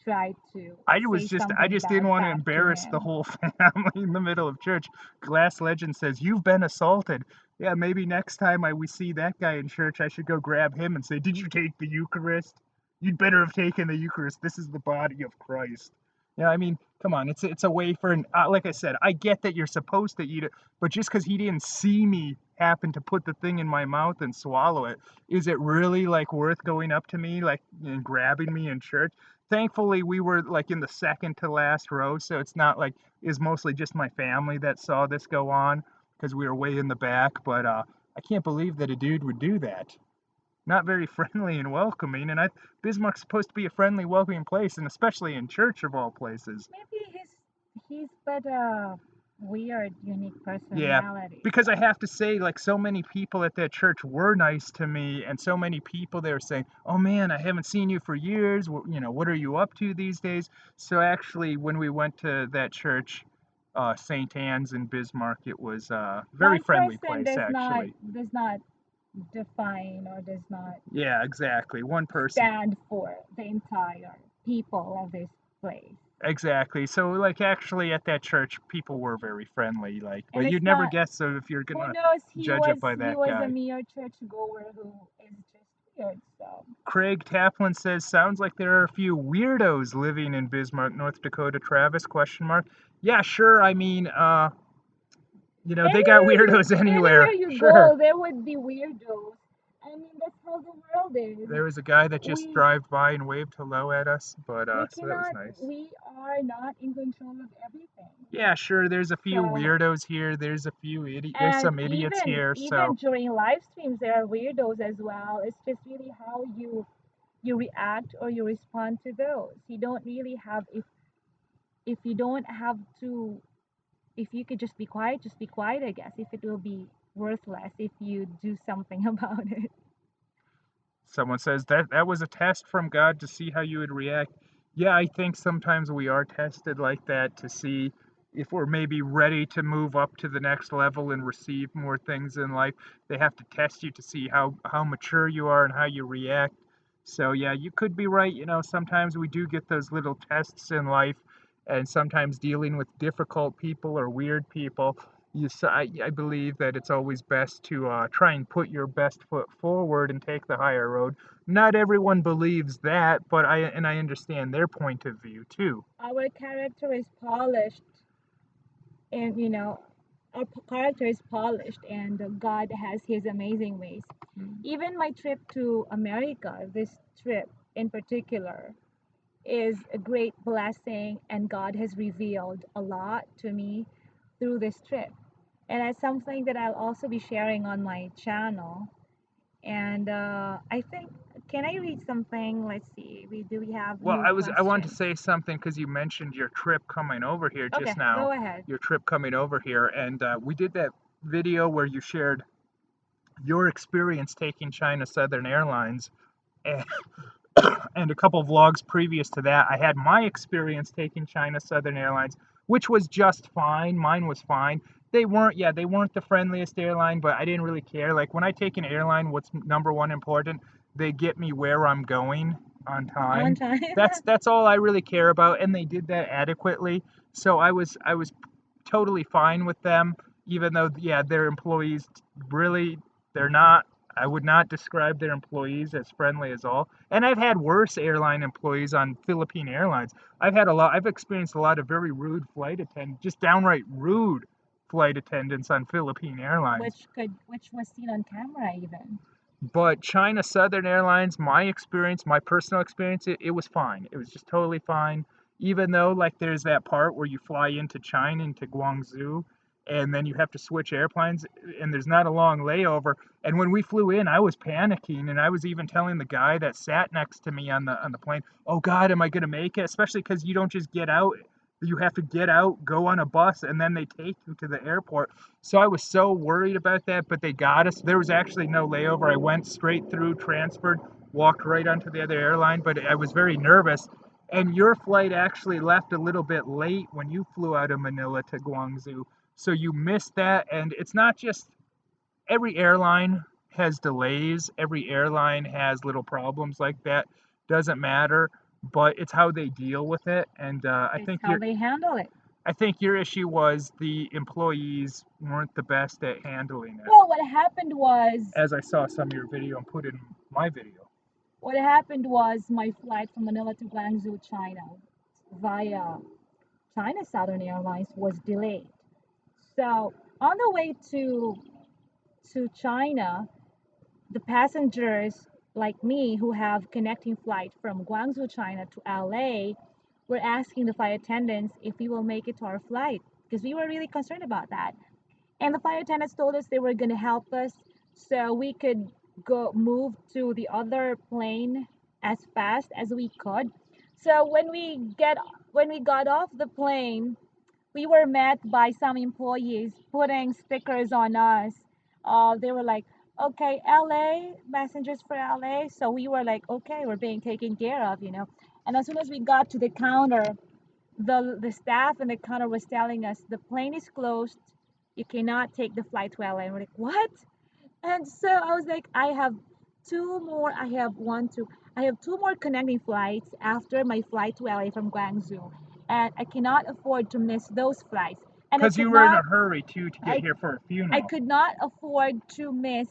try to say
I
something
just didn't
bad
want to
back to
embarrass the
him.
whole family in the middle of church. Glass Legend says, "You've been assaulted." Yeah, maybe next time we see that guy in church, I should go grab him and say, "Did you take the Eucharist? You'd better have taken the Eucharist. This is the body of Christ." Yeah, I mean, come on, it's a wafer, and like I said, I get that you're supposed to eat it, but just because he didn't see me happen to put the thing in my mouth and swallow it, is it really like worth going up to me like and grabbing me in church? Thankfully we were like in the second to last row, so it's not like it's mostly just my family that saw this go on because we were way in the back. But I can't believe that a dude would do that. Not very friendly and welcoming, and Bismarck's supposed to be a friendly, welcoming place, and especially in church of all places.
Maybe he's but a weird, unique
Yeah,
personality.
because I
So
have to say, like, so many people at that church were nice to me, and so many people they were saying, "Oh man, I haven't seen you for years. You know, what are you up to these days?" So actually, when we went to that church, St. Anne's in Bismarck, it was a very
one
friendly
person
place,
does not
actually.
does not define or does not
Yeah, exactly. One person.
stand for the entire people of this place.
Exactly. So, like, actually, at that church, people were very friendly. Like, but
And
you'd
it's
never
not,
guess so if you're
who
gonna
knows,
judge it by
he
that
was a
guy.
mere churchgoer who is just weird. So
Craig Taplin says, "Sounds like there are a few weirdos living in Bismarck, North Dakota." Travis, question mark. Yeah, sure. I mean, they got weirdos
anywhere
anywhere.
you
Sure.
go, there would be weirdos. I mean, that's how the world is.
There was a guy that just
We
drove by and waved hello at us, but
we
so that was
cannot
nice.
we are not in control of everything.
Yeah, sure. There's a few
So
weirdos here. There's a few There's
and
some idiots
even
here.
even
So
during live streams there are weirdos as well. It's just really how you react or you respond to those. You don't really have, if you don't have to, if you could just be quiet, I guess, if it will be worthless if you do something about it.
someone says that was a test from God to see how you would react. Yeah, I think sometimes we are tested like that to see if we're maybe ready to move up to the next level and receive more things in life. They have to test you to see how mature you are and how you react. So yeah, you could be right. Sometimes we do get those little tests in life, and sometimes dealing with difficult people or weird people, I believe that it's always best to try and put your best foot forward and take the higher road. Not everyone believes that, but I understand their point of view too.
Our character is polished, and our character is polished, and God has his amazing ways. Even my trip to America, this trip in particular, is a great blessing, and God has revealed a lot to me through this trip. And that's something that I'll also be sharing on my channel. And I think, can I read something? Let's see. We have
Well,
new
I wanted to
questions.
say something because you mentioned your trip coming over here just
Okay,
now.
go ahead.
Your trip coming over here, and we did that video where you shared your experience taking China Southern Airlines, and and a couple vlogs previous to that, I had my experience taking China Southern Airlines, which was just fine. Mine was fine. They weren't the friendliest airline, but I didn't really care. Like when I take an airline, what's number one important? They get me where I'm going on
On
time.
time.
That's all I really care about, and they did that adequately. So I was totally fine with them, even though, yeah, their employees really, they're not, I would not describe their employees as friendly as all. And I've had worse airline employees on Philippine Airlines. I've experienced a lot of very rude flight attendants, just downright rude flight attendants on Philippine Airlines.
which was seen on camera even.
But China Southern Airlines, my experience, my personal experience, it was fine. It was just totally fine. Even though, like, there's that part where you fly into China, into Guangzhou, and then you have to switch airplanes, and there's not a long layover. And when we flew in, I was panicking, and I was even telling the guy that sat next to me on the plane, "Oh God, am I gonna make it?" Especially because you don't just get out; you have to get out, go on a bus, and then they take you to the airport. So I was so worried about that, but they got us. There was actually no layover. I went straight through, transferred, walked right onto the other airline, but I was very nervous. And your flight actually left a little bit late when you flew out of Manila to Guangzhou. So you missed that. And it's not just every airline has delays, every airline has little problems like that. Doesn't matter, but it's how they deal with it. And
It's how they handle it.
I think your issue was the employees weren't the best at handling it,
Well, what happened was
as I saw some of your video and put in my video.
my flight from Manila to Guangzhou, China, via China Southern Airlines was delayed. So on the way to China, the passengers like me who have connecting flight from Guangzhou, China to LA were asking the flight attendants if we will make it to our flight because we were really concerned about that. And the flight attendants told us they were going to help us so we could go move to the other plane as fast as we could. So when we got off the plane, we were met by some employees putting stickers on us. They were like, okay, LA, passengers for LA. So we were like, okay, we're being taken care of, you know. And as soon as we got to the counter, the staff in the counter was telling us the plane is closed. You cannot take the flight to LA. And we're like, what? And so I was like, I have two more connecting flights after my flight to LA from Guangzhou. And I cannot afford to miss those flights. And
Because you were in a hurry too to get
I,
here for a
I
funeral.
could not afford to miss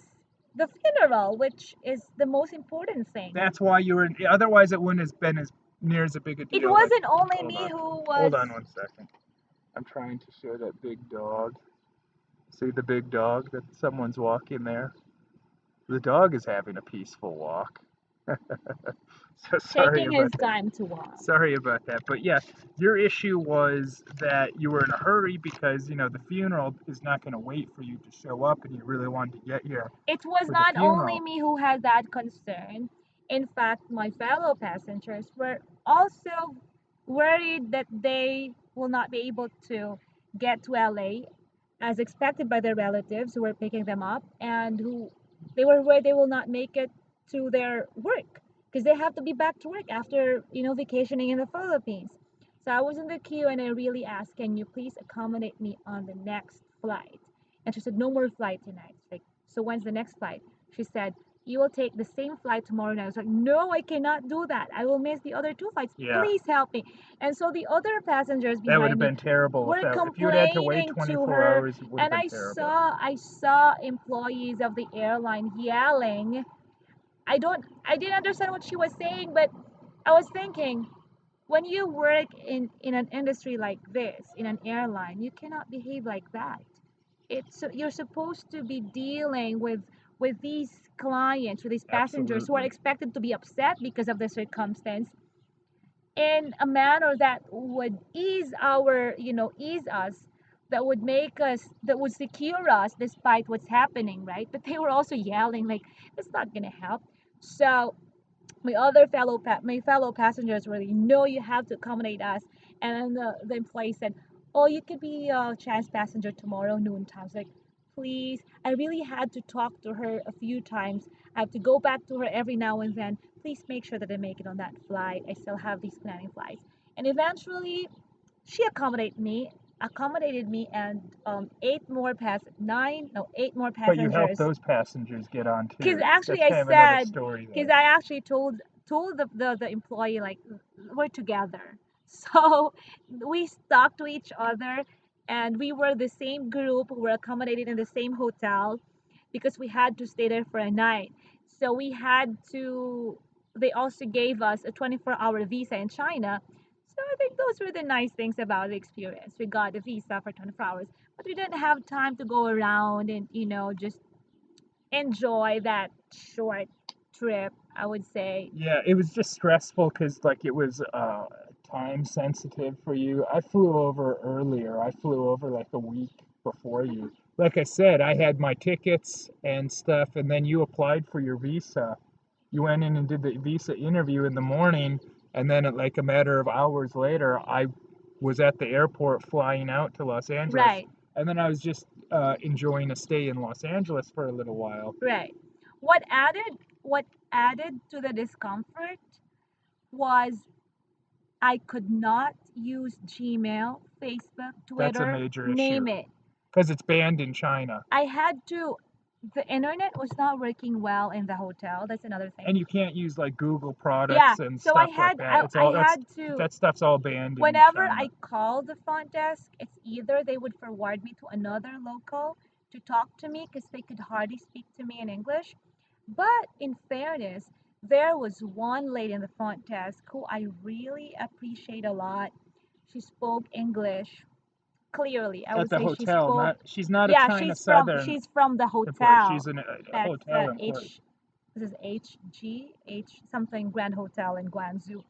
the funeral, which is the most important thing.
That's why you were. Otherwise, it wouldn't have been as near as a big a
It
deal.
wasn't only
Hold
me
on.
who was.
Hold on 1 second. I'm trying to show that big dog. See the big dog that someone's walking there? The dog is having a peaceful walk. So sorry
Taking his
about that.
time to walk.
Sorry about that. But yeah, your issue was that you were in a hurry because, the funeral is not going to wait for you to show up and you really wanted to get here
It was
for the
not only
funeral.
me who had that concern. In fact, my fellow passengers were also worried that they will not be able to get to LA as expected by their relatives who were picking them up and who they were worried they will not make it to their work because they have to be back to work after, vacationing in the Philippines. So I was in the queue and I really asked, can you please accommodate me on the next flight? And she said, no more flight tonight. Like, so when's the next flight? She said, you will take the same flight tomorrow night. I was like, no, I cannot do that. I will miss the other two flights.
Yeah,
Please help me. And so the other passengers
that would
behind
have
me
been terrible
were
if you would have had to wait
complaining to
24
her,
hours. It would have
and
been
I
terrible.
saw I saw employees of the airline yelling. I didn't understand what she was saying, but I was thinking, when you work in an industry like this, in an airline, you cannot behave like that. You're supposed to be dealing with these clients, with these passengers who are
Absolutely.
expected to be upset because of the circumstance in a manner that would ease us, that would secure us despite what's happening, right? But they were also yelling like, it's not gonna help. So my fellow passengers were like, no, you have to accommodate us. And then the employee said, oh, you could be a chance passenger tomorrow noon time. I was like, please, I really had to talk to her a few times. I have to go back to her every now and then. Please make sure that I make it on that flight. I still have these planning flights. And eventually she accommodated me, and eight more
But you helped
passengers.
those passengers get on
Because
too.
actually
That's
I
kind of another
said,
story
because
there.
I actually told the employee like we're together. So we stuck to each other, and we were the same group who were accommodated in the same hotel because we had to stay there for a night. So we had to, they also gave us a 24-hour visa in China. So I think those were the nice things about the experience. We got a visa for 24 hours, but we didn't have time to go around and, just enjoy that short trip, I would say.
Yeah, it was just stressful because like it was time sensitive for you. I flew over earlier. I flew over like a week before you. Like I said, I had my tickets and stuff, and then you applied for your visa. You went in and did the visa interview in the morning, and then like a matter of hours later, I was at the airport flying out to Los Angeles,
Right,
and then I was just enjoying a stay in Los Angeles for a little while.
right. What added to the discomfort was I could not use Gmail, Facebook,
That's a
Twitter,
major issue
name it.
because it's banned in China.
I had to, the internet was not working well in the hotel. That's another thing.
And you can't use like Google
Yeah,
products and
so I
stuff like
had
that.
I,
It's
I
all
had to,
that stuff's all banned in
whenever
China.
I called the front desk, it's either they would forward me to another local to talk to me because they could hardly speak to me in English. But in fairness, there was one lady in the front desk who I really appreciate a lot. She spoke English clearly. I
At
would
the
say she
hotel,
spoke.
not she's not a
Yeah,
China
she's from
Southern
she's from the
employee.
hotel.
She's a
That's
hotel employee.
H. This is H something Grand Hotel in Guangzhou.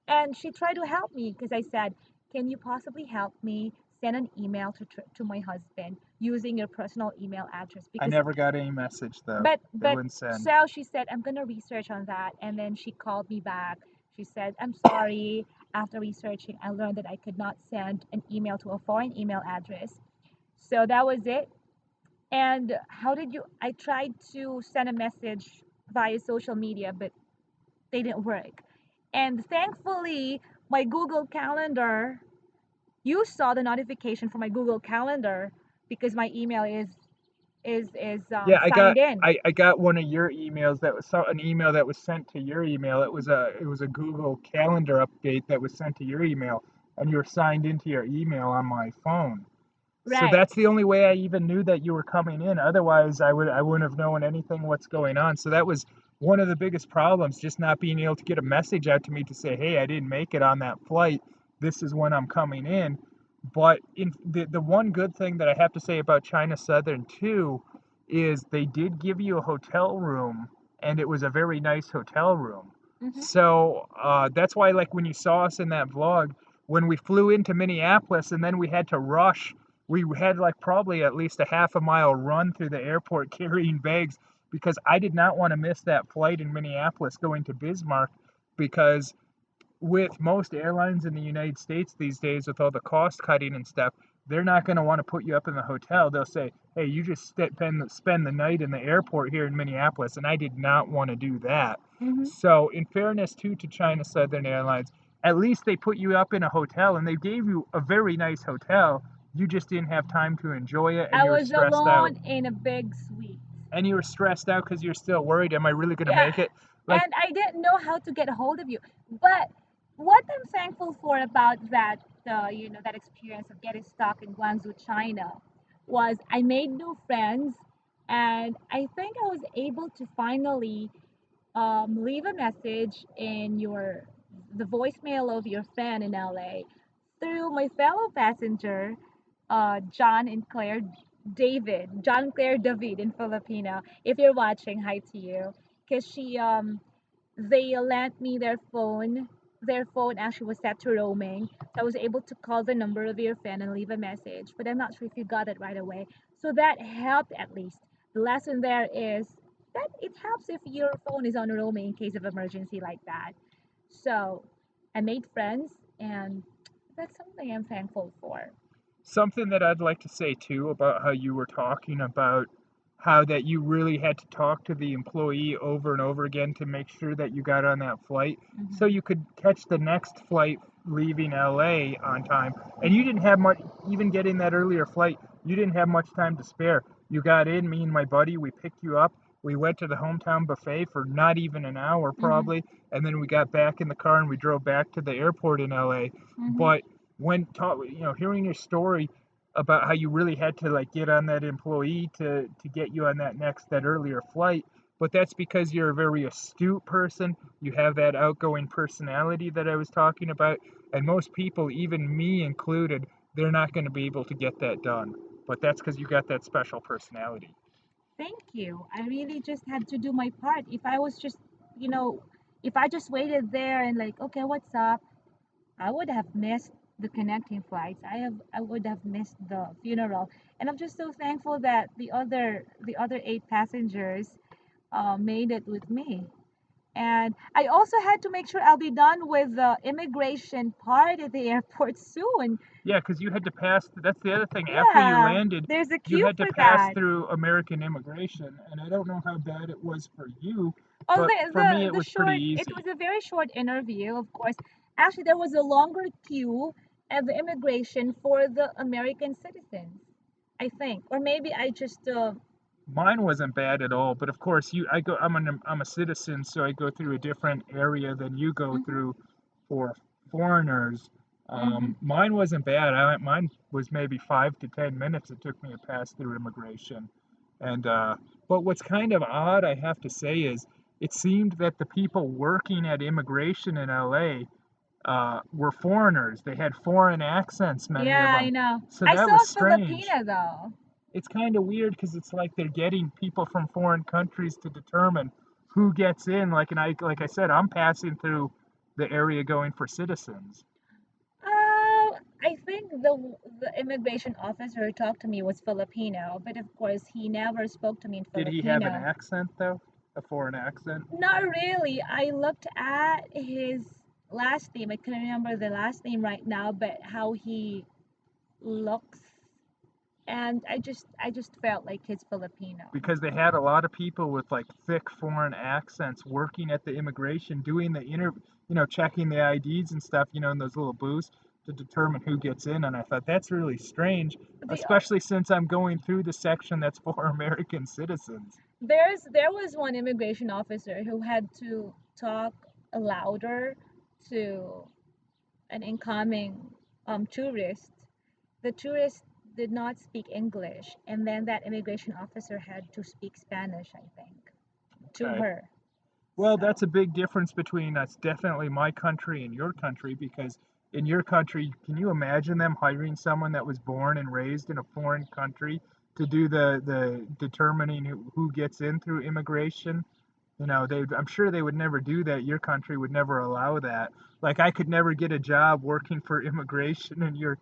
And she tried to help me because I said, "Can you possibly help me send an email to my husband using your personal email address?"
I
Because
never got any message though.
but
They
but
wouldn't send.
so she said, "I'm gonna research on that," and then she called me back. She said, "I'm sorry. After researching, I learned that I could not send an email to a foreign email address." So that was it. And how did you? I tried to send a message via social media, but they didn't work. And thankfully, my Google Calendar, you saw the notification for my Google Calendar because my email is
Yeah, I
signed
got
in.
I got one of your emails that was an email that was sent to your email. It was a Google Calendar update that was sent to your email, and you were signed into your email on my phone. So
Right.
that's the only way I even knew that you were coming in. Otherwise, I wouldn't have known anything what's going on. So that was one of the biggest problems, just not being able to get a message out to me to say, "Hey, I didn't make it on that flight. This is when I'm coming in." But in the one good thing that I have to say about China Southern too is they did give you a hotel room, and it was a very nice hotel room.
Mm-hmm.
So that's why, like when you saw us in that vlog, when we flew into Minneapolis and then we had to rush, we had like probably at least a half a mile run through the airport carrying bags because I did not want to miss that flight in Minneapolis going to Bismarck because with most airlines in the United States these days, with all the cost cutting and stuff, they're not going to want to put you up in the hotel. They'll say, "Hey, you just spend the night in the airport here in Minneapolis," and I did not want to do that.
Mm-hmm.
So, in fairness too to China Southern Airlines, at least they put you up in a hotel and they gave you a very nice hotel. You just didn't have time to enjoy it, and
I
you were
was
stressed out.
alone in a big suite.
And you were stressed out because you're still worried. Am I really going to
Yeah,
make it? Like,
and I didn't know how to get a hold of you. But what I'm thankful for about that, that experience of getting stuck in Guangzhou, China, was I made new friends, and I think I was able to finally leave a message in the voicemail of your fan in LA through my fellow passenger, John and Claire John Claire David in Filipino. If you're watching, hi to you, because they lent me their phone. Their phone actually was set to roaming, so I was able to call the number of your fan and leave a message. But I'm not sure if you got it right away. So that helped at least. The lesson there is that it helps if your phone is on roaming in case of emergency like that. So I made friends, and that's something I'm thankful for.
something that I'd like to say too about how you were talking about how that you really had to talk to the employee over and over again to make sure that you got on that flight so
Mm-hmm.
you could catch the next flight leaving LA on time. And you didn't have much, even getting that earlier flight, you didn't have much time to spare. You got in, me and my buddy, we picked you up. We went to the hometown buffet for not even an hour
Mm-hmm.
probably, and then we got back in the car and we drove back to the airport in LA.
Mm-hmm.
But when hearing your story, about how you really had to like get on that employee to get you on that earlier flight. But that's because you're a very astute person. You have that outgoing personality that I was talking about, and most people, even me included, they're not going to be able to get that done. But that's because you got that special personality.
Thank you. I really just had to do my part. If I was just, you know, if I just waited there and like, okay, what's up? I would have missed the connecting flights. I would have missed the funeral. And I'm just so thankful that the other eight passengers made it with me. And I also had to make sure I'll be done with the immigration part at the airport soon.
Yeah, because you had to pass. That's the other thing. After you
Yeah,
landed,
there's a
you
queue
had to
for
pass
that.
through American immigration, and I don't know how bad it was for you,
Oh,
but
the
for me,
the
it
the
was pretty
short. It
easy.
was a very short interview, of course. Actually, there was a longer queue at the immigration for the American citizens, I think, or maybe I just.
Mine wasn't bad at all, but of course, I'm a citizen, so I go through a different area than you go
Mhm,
through for foreigners.
mhm.
Mine wasn't bad. Mine was maybe 5 to 10 minutes it took me to pass through immigration. And but what's kind of odd, I have to say, is it seemed that the people working at immigration in LA were foreigners. They had foreign accents, many of
Yeah, I
them.
know.
So
I
that
saw
was
a
strange.
Filipino though.
It's kind of weird because it's like they're getting people from foreign countries to determine who gets in. Like I said, I'm passing through the area going for citizens.
I think the immigration officer who talked to me was Filipino, but of course he never spoke to me in
Did he have an
Filipino.
accent though? A foreign accent?
Not really. I looked at his last name. I can't remember the last name right now, but how he looks, and I just felt like he's Filipino.
Because they had a lot of people with like thick foreign accents working at the immigration, doing the checking the IDs and stuff, in those little booths to determine who gets in. And I thought that's really strange,
The
especially since I'm going through the section that's for American citizens.
there was one immigration officer who had to talk louder to an incoming tourist. The tourist did not speak English, and then that immigration officer had to speak Spanish, I think, to
Okay.
her.
Well,
So
that's a big difference between us, definitely my country and your country, because in your country, can you imagine them hiring someone that was born and raised in a foreign country to do the determining who gets in through immigration? I'm sure they would never do that. Your country would never allow that. Like I could never get a job working for immigration in your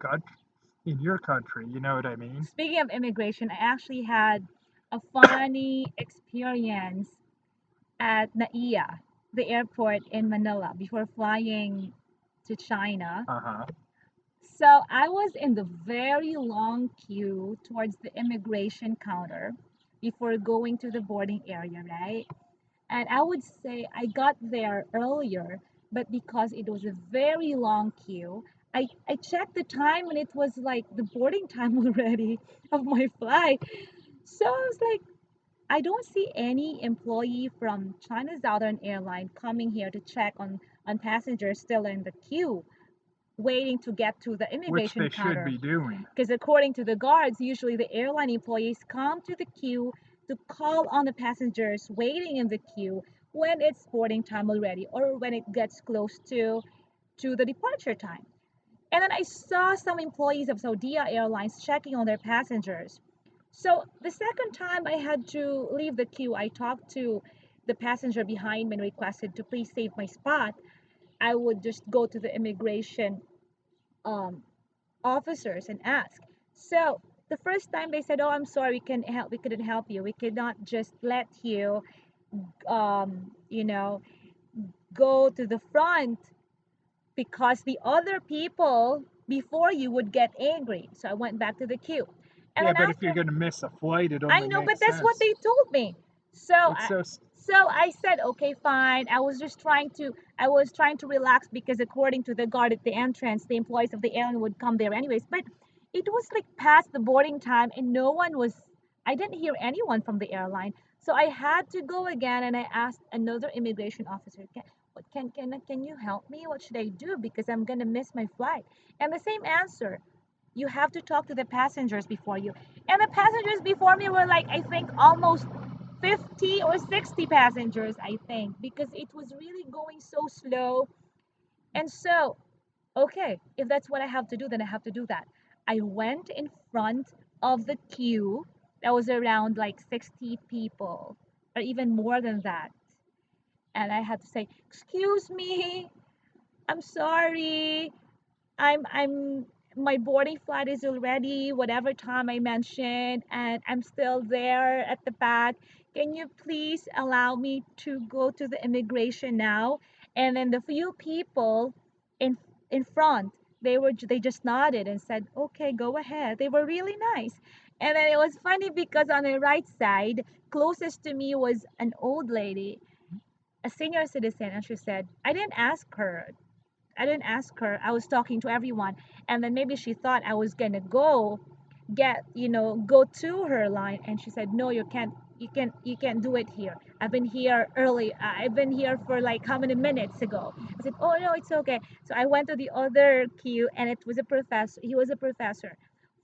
country, you know what I mean?
speaking of immigration, I actually had a funny experience at NAIA, the airport in Manila, before flying to China.
Uh-huh.
So I was in the very long queue towards the immigration counter before going to the boarding area, right? And I would say I got there earlier, but because it was a very long queue, I checked the time and it was like the boarding time already of my flight. So I was like, I don't see any employee from China Southern Airline coming here to check on passengers still in the queue, waiting to get to the
Which
immigration
they should
counter.
be doing.
Because according to the guards, usually the airline employees come to the queue to call on the passengers waiting in the queue when it's boarding time already or when it gets close to the departure time. And then I saw some employees of Saudia Airlines checking on their passengers. So the second time I had to leave the queue, I talked to the passenger behind me and requested to please save my spot. I would just go to the immigration um, officers and ask. So the first time they said, "Oh, I'm sorry, we couldn't help you. We could not just let you, you know, go to the front because the other people before you would get angry." So I went back to the queue, and
Yeah,
then
but if you're
after,
going to miss a flight, it
I
only
know, but
makes
that's what
sense.
they told me. So
It's so
I said, okay, fine. I was trying to relax because according to the guard at the entrance, the employees of the airline would come there anyways. But it was like past the boarding time and no one was, I didn't hear anyone from the airline. So I had to go again and I asked another immigration officer, can you help me? What should I do? Because I'm gonna miss my flight. And the same answer. You have to talk to the passengers before you. And the passengers before me were like, I think almost 50 or 60 passengers, I think, because it was really going so slow. And so, okay, if that's what I have to do, then I have to do that. I went in front of the queue that was around like 60 people or even more than that. And I had to say, "Excuse me, I'm sorry. I'm my boarding flight is already whatever time I mentioned, and I'm still there at the back. Can you please allow me to go to the immigration now?" And then the few people in in front, they just nodded and said, "Okay, go ahead." They were really nice. And then it was funny because on the right side, closest to me was an old lady, a senior citizen, and she said, I didn't ask her. I was talking to everyone. And then maybe she thought I was going to go to her line. And she said, "No, you can't do it here. I've been here early. I've been here for like how many minutes ago." I said, "Oh, no, it's okay." So I went to the other queue, and it was a professor. He was a professor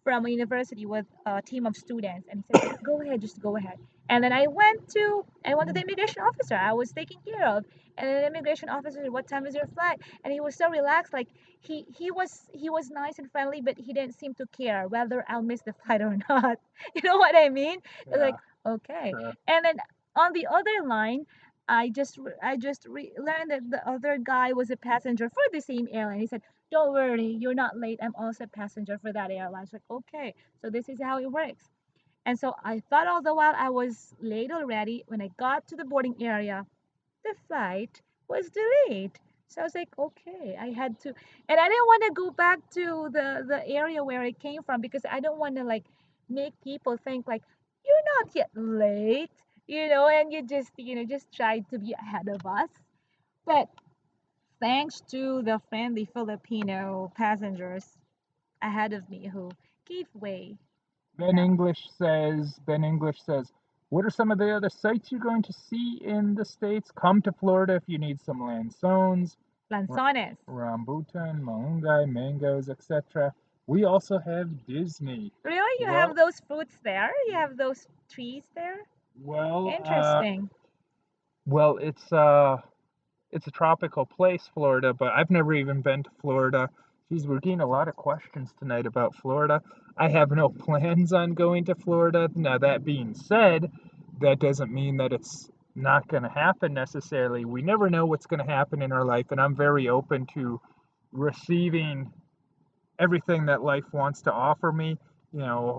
from a university with a team of students. And he said, "Go ahead, just go ahead." And then I went to the immigration officer I was taking care of. And then the immigration officer said, "What time is your flight?" And he was so relaxed, like he was nice and friendly, but he didn't seem to care whether I'll miss the flight or not. You know what I mean? It's
Yeah,
like, okay.
sure.
And then on the other line, I just learned that the other guy was a passenger for the same airline. He said, "Don't worry, you're not late. I'm also a passenger for that airline." It's like, okay, so this is how it works. And so I thought all the while I was late already. When I got to the boarding area, the flight was delayed. So I was like, okay, I had to, and I didn't want to go back to the area where I came from because I don't want to like make people think like you're not yet late, and you just tried to be ahead of us. But thanks to the friendly Filipino passengers ahead of me who gave way, you know,
Ben English says, what are some of the other sites you're going to see in the States? Come to Florida if you need some lanzones,
lanzones.
rambutan, malunggay, mangoes, etc. We also have Disney.
Really, you have
Well,
those fruits there? You have those trees there?
well, uh,
Interesting.
well, it's a tropical place, Florida, but I've never even been to Florida. Geez, we're getting a lot of questions tonight about Florida. I have no plans on going to Florida. Now, that being said, that doesn't mean that it's not going to happen necessarily. We never know what's going to happen in our life, and I'm very open to receiving everything that life wants to offer me.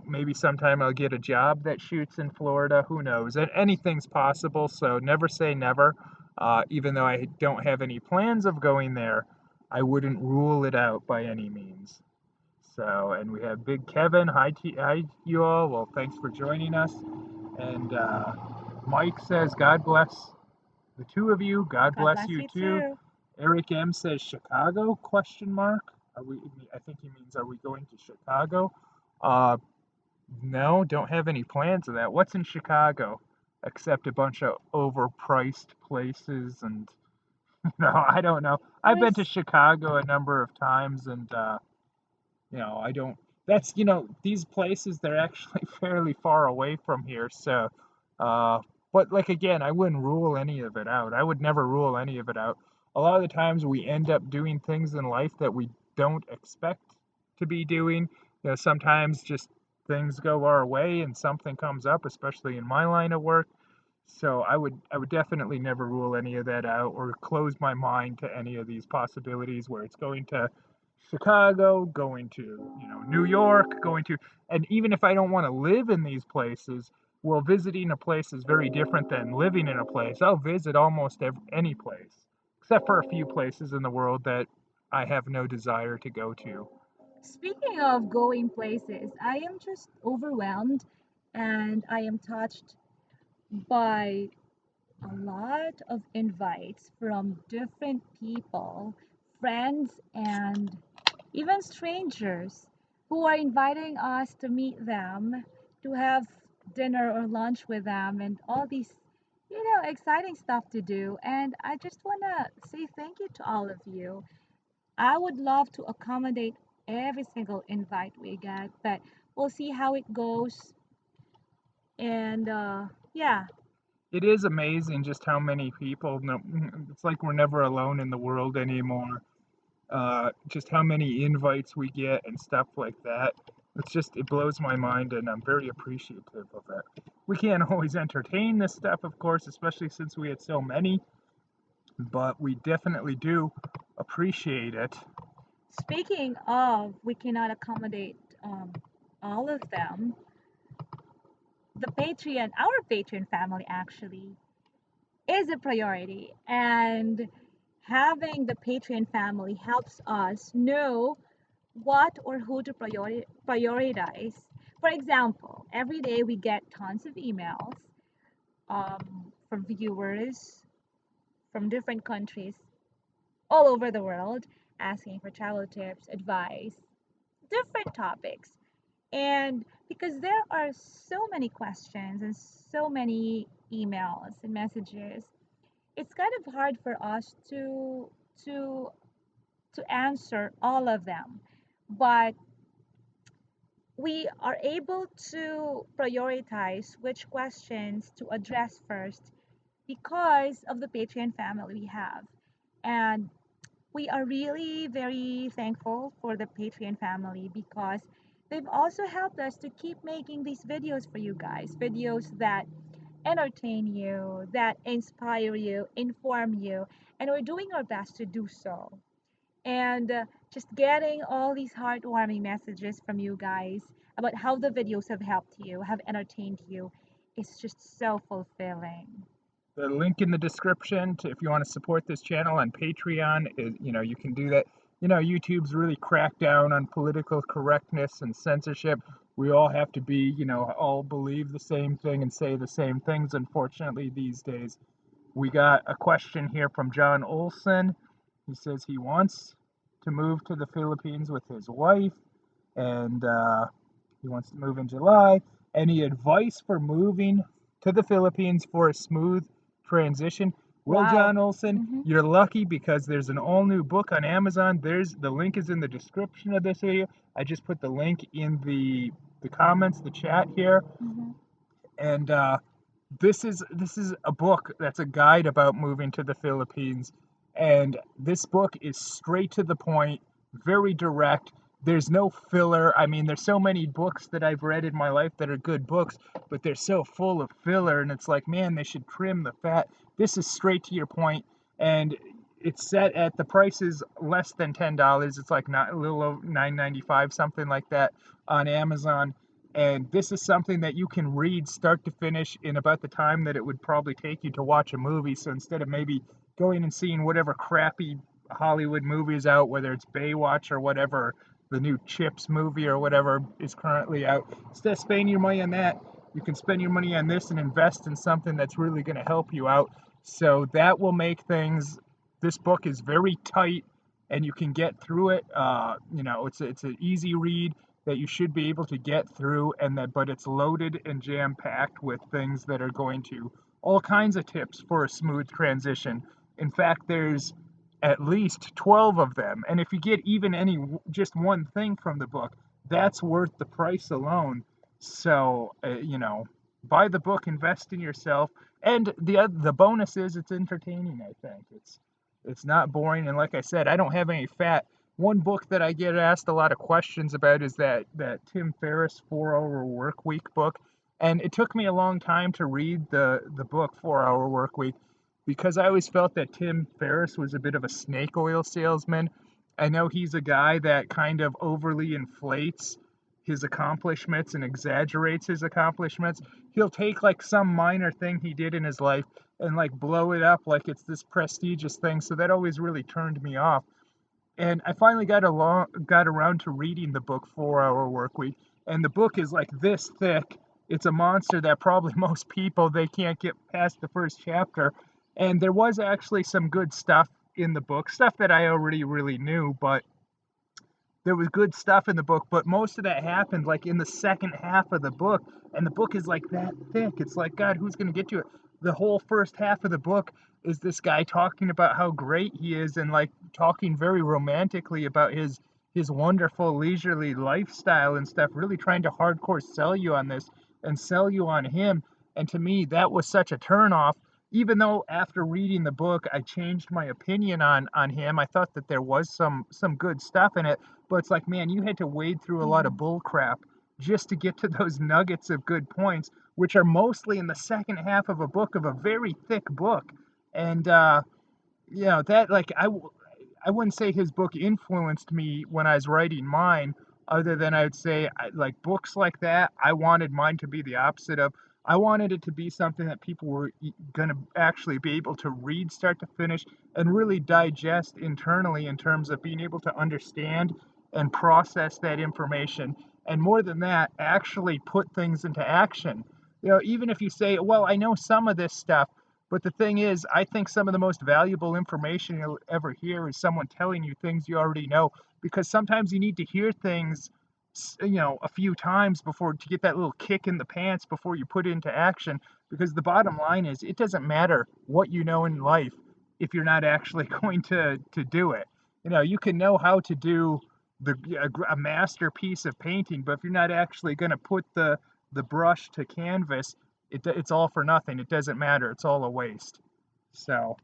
Maybe sometime I'll get a job that shoots in Florida. Who knows? Anything's possible, so never say never. Even though I don't have any plans of going there, I wouldn't rule it out by any means. So, and we have Big Kevin. Hi, you all. Well, thanks for joining us. And Mike says, God bless the two of you. God
God
bless
bless
you
you
too.
too.
Eric M says Chicago question mark. Are we I think he means are we going to Chicago? Uh no, don't have any plans of that. What's in Chicago except a bunch of overpriced places and no, I don't know.
It
I've been to
was
Chicago a number of times and I don't. That's these places they're actually fairly far away from here. So, uh, but like again, I wouldn't rule any of it out. I would never rule any of it out. A lot of the times we end up doing things in life that we don't expect to be doing. Sometimes just things go our way and something comes up, especially in my line of work. So I would definitely never rule any of that out or close my mind to any of these possibilities where it's going to Chicago, going to, New York, going to, and even if I don't want to live in these places, well, visiting a place is very different than living in a place. I'll visit almost any place, except for a few places in the world that I have no desire to go to.
speaking of going places, I am just overwhelmed and I am touched by a lot of invites from different people, friends, and even strangers who are inviting us to meet them, to have dinner or lunch with them, and all these, exciting stuff to do. And I just want to say thank you to all of you. I would love to accommodate every single invite we get. But we'll see how it goes. And yeah,
It is amazing just how many people know. It's like we're never alone in the world anymore. Just how many invites we get and stuff like that. It blows my mind, and I'm very appreciative of it. We can't always entertain this stuff, of course, especially since we had so many, but we definitely do appreciate it.
speaking of, we cannot accommodate all of them. Our Patreon family actually is a priority. And having the Patreon family helps us know what or who to prioritize. For example, every day we get tons of emails from viewers from different countries all over the world asking for travel tips, advice, different topics. And because there are so many questions and so many emails and messages, it's kind of hard for us to to answer all of them. But we are able to prioritize which questions to address first because of the Patreon family we have. And we are really very thankful for the Patreon family because they've also helped us to keep making these videos for you guys. Videos that entertain you, that inspire you, inform you, and we're doing our best to do so. And just getting all these heartwarming messages from you guys about how the videos have helped you, have entertained you, is just so fulfilling.
The link in the description to if you want to support this channel on Patreon is, you can do that. YouTube's really cracked down on political correctness and censorship. We all have to be, all believe the same thing and say the same things, unfortunately, these days. We got a question here from John Olson. He says he wants to move to the Philippines with his wife, and he wants to move in July. Any advice for moving to the Philippines for a smooth transition? Well,
Wow.
John Olson,
Mm-hmm.
you're lucky because there's an all new book on Amazon. There's the link is in the description of this video. I just put the link in the comments, the chat here,
Mm-hmm.
and this is a book that's a guide about moving to the Philippines, and this book is straight to the point, very direct. There's no filler. I mean, there's so many books that I've read in my life that are good books, but they're so full of filler, and it's like, man, they should trim the fat. This is straight to your point, and it's set at the price is less than $10. It's like not a little over 9.95, something like that, on Amazon, and this is something that you can read start to finish in about the time that it would probably take you to watch a movie. So instead of maybe going and seeing whatever crappy Hollywood movie is out, whether it's Baywatch or whatever, the new Chips movie or whatever is currently out, instead of spending your money on that, you can spend your money on this and invest in something that's really going to help you out. So that will make things. This book is very tight, and you can get through it. It's an easy read that you should be able to get through, and that but it's loaded and jam packed with things that are going to all kinds of tips for a smooth transition. In fact, there's at least 12 of them, and if you get even any just one thing from the book, that's worth the price alone. So buy the book, invest in yourself, and the bonus is it's entertaining. I think it's not boring, and like I said, I don't have any fat. One book that I get asked a lot of questions about is that Tim Ferriss 4 Hour Work Week book, and it took me a long time to read the book 4 Hour Work Week because I always felt that Tim Ferriss was a bit of a snake oil salesman. I know he's a guy that kind of overly inflates his accomplishments and exaggerates his accomplishments. He'll take like some minor thing he did in his life and like blow it up like it's this prestigious thing. So that always really turned me off. And I finally got around to reading the book 4 Hour Work Week, and the book is like this thick. It's a monster that probably most people they can't get past the first chapter. And there was actually some good stuff in the book, stuff that I already really knew, but there was good stuff in the book, but most of that happened like in the second half of the book, and the book is like that thick. It's like, God, who's going to get to it? The whole first half of the book is this guy talking about how great he is and like talking very romantically about his wonderful leisurely lifestyle and stuff, really trying to hardcore sell you on this and sell you on him. And to me, that was such a turnoff. Even though after reading the book, I changed my opinion on him. I thought that there was some good stuff in it, but it's like, man, you had to wade through a lot of
Mm.
bull crap just to get to those nuggets of good points, which are mostly in the second half of a book of a very thick book. And that like I wouldn't say his book influenced me when I was writing mine, other than I would say like books like that, I wanted mine to be the opposite of. I wanted it to be something that people were going to actually be able to read start to finish and really digest internally in terms of being able to understand and process that information. And more than that, actually put things into action. Even if you say, well, I know some of this stuff, but the thing is, I think some of the most valuable information you'll ever hear is someone telling you things you already know, because sometimes you need to hear things, a few times before to get that little kick in the pants before you put it into action. Because the bottom line is, it doesn't matter what you know in life if you're not actually going to do it. You can know how to do a masterpiece of painting, but if you're not actually going to put the brush to canvas, it's all for nothing. It doesn't matter. It's all a waste. So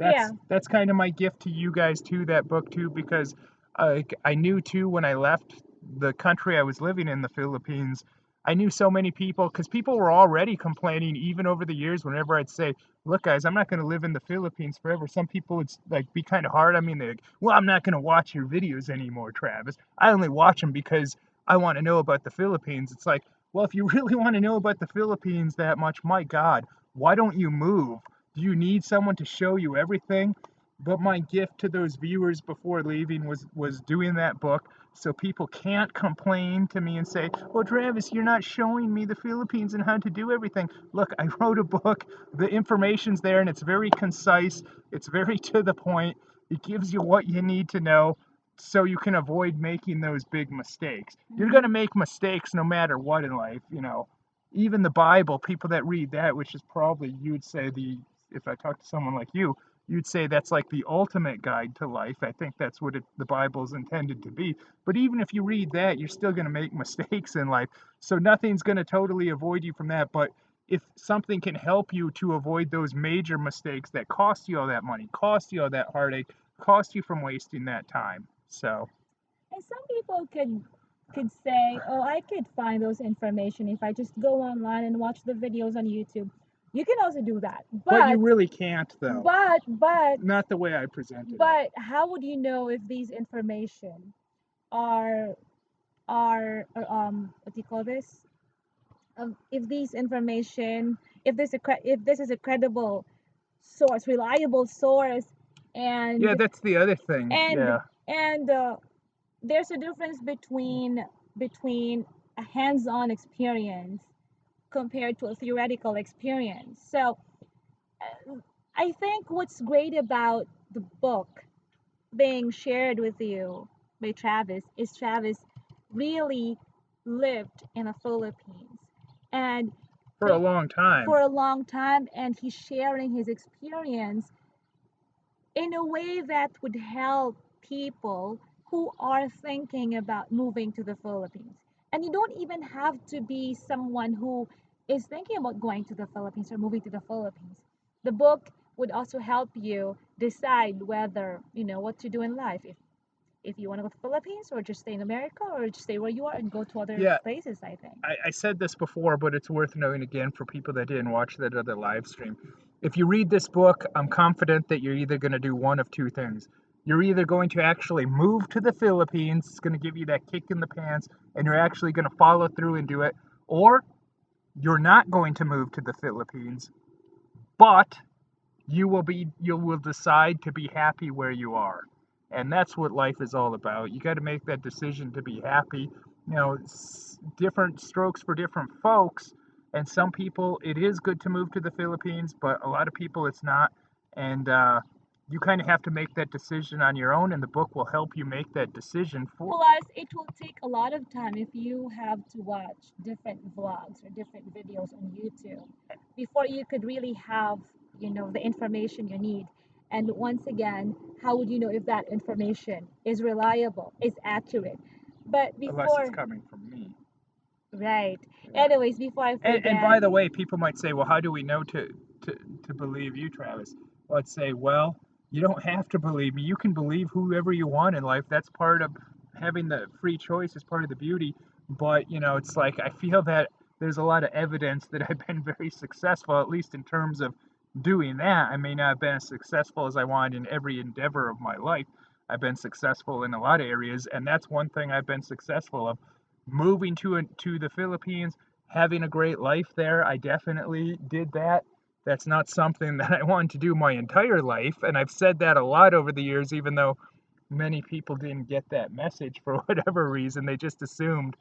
Yeah.
that's kind of my gift to you guys too. That book too, because I knew too when I left the country I was living in, the Philippines. I knew so many people because people were already complaining even over the years. Whenever I'd say, "Look, guys, I'm not going to live in the Philippines forever," some people would like be kind of hard. I mean, they're like, "Well, I'm not going to watch your videos anymore, Travis. I only watch them because I want to know about the Philippines." It's like, well, if you really want to know about the Philippines that much, my God, why don't you move? Do you need someone to show you everything? But my gift to those viewers before leaving was doing that book so people can't complain to me and say, "Well, Travis, you're not showing me the Philippines and how to do everything." Look, I wrote a book. The information's there and it's very concise. It's very to the point. It gives you what you need to know so you can avoid making those big mistakes. You're going
Hmm.
to make mistakes no matter what in life. Even the Bible, people that read that, which is probably, you'd say, if I talk to someone like you, you'd say that's like the ultimate guide to life. I think that's what the Bible's intended to be. But even if you read that, you're still going to make mistakes in life. So nothing's going to totally avoid you from that. But if something can help you to avoid those major mistakes that cost you all that money, cost you all that heartache, cost you from wasting that time. So,
And some people could say, "Oh, I could find those information if I just go online and watch the videos on YouTube." You can also do that,
but you really can't, though.
but
Not the way I presented it.
but how would you know if these information are what do you call this? If these information, if this is a credible source, reliable source,
Yeah,
and
that's the other thing.
and
Yeah.
and there's a difference between a hands-on experience compared to a theoretical experience. So I think what's great about the book being shared with you by Travis is Travis really lived in the Philippines and
For a
they,
long time.
for a long time, and he's sharing his experience in a way that would help people who are thinking about moving to the Philippines. And you don't even have to be someone who is thinking about going to the Philippines or moving to the Philippines. The book would also help you decide whether, what to do in life. If you want to go to the Philippines or just stay in America or just stay where you are and go to other
Yeah,
places, I think.
I said this before, but it's worth knowing again for people that didn't watch that other live stream. If you read this book, I'm confident that you're either going to do one of two things. You're either going to actually move to the Philippines, it's going to give you that kick in the pants, and you're actually going to follow through and do it, or you're not going to move to the Philippines, but you will decide to be happy where you are, and that's what life is all about. You got to make that decision to be happy. Different strokes for different folks, and some people it is good to move to the Philippines, but a lot of people it's not. And you kind of have to make that decision on your own, and the book will help you make that decision for.
Plus, it will take a lot of time if you have to watch different vlogs or different videos on YouTube before you could really have, the information you need. And once again, how would you know if that information is reliable, is accurate? But
Unless it's
before,
coming from me.
right.
Yeah.
Anyways, before I
And
forget,
by the way, people might say, well, how do we know to, to believe you, Travis? Well, I'd say, well, you don't have to believe me. You can believe whoever you want in life. That's part of having the free choice, is part of the beauty. But, it's like I feel that there's a lot of evidence that I've been very successful, at least in terms of doing that. I may not have been as successful as I wanted in every endeavor of my life. I've been successful in a lot of areas, and that's one thing I've been successful of. Moving to the Philippines, having a great life there. I definitely did that. That's not something that I wanted to do my entire life. And I've said that a lot over the years, even though many people didn't get that message for whatever reason. They just assumed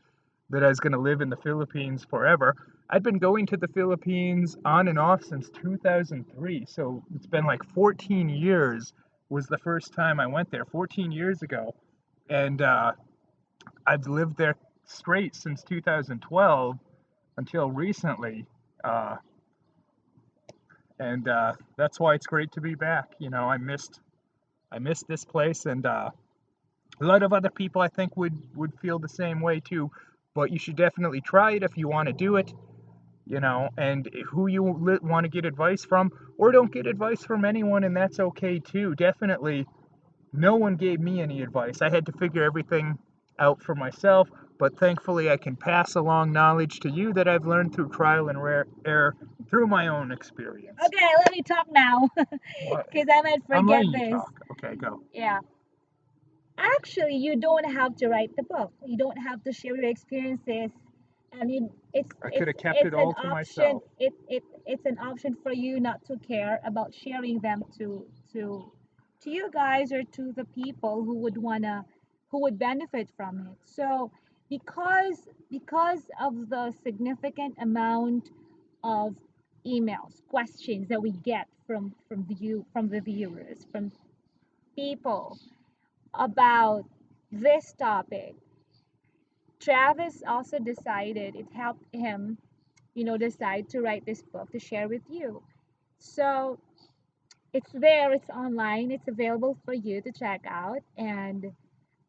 that I was going to live in the Philippines forever. I'd been going to the Philippines on and off since 2003. So it's been like 14 years was the first time I went there, 14 years ago. And I've lived there straight since 2012 until recently. Uh, and That's why it's great to be back. I missed this place, and a lot of other people I think would feel the same way too. But you should definitely try it if you want to do it. And who you want to get advice from, or don't get advice from anyone, and that's okay too. Definitely no one gave me any advice. I had to figure everything out for myself, but thankfully I can pass along knowledge to you that I've learned through trial and error through my own experience.
okay, let me talk now
What?
because I might
I'm
forget
letting you
this.
talk. Okay, go.
Yeah. Actually, you don't have to write the book. You don't have to share your experiences. I mean,
I could have kept it all to myself.
It's an option for you not to care about sharing them to you guys or to the people who would benefit from it. So because of the significant amount of emails, questions that we get from the viewers, from people about this topic, Travis also decided it helped him, decide to write this book to share with you. So it's there, it's online, it's available for you to check out, and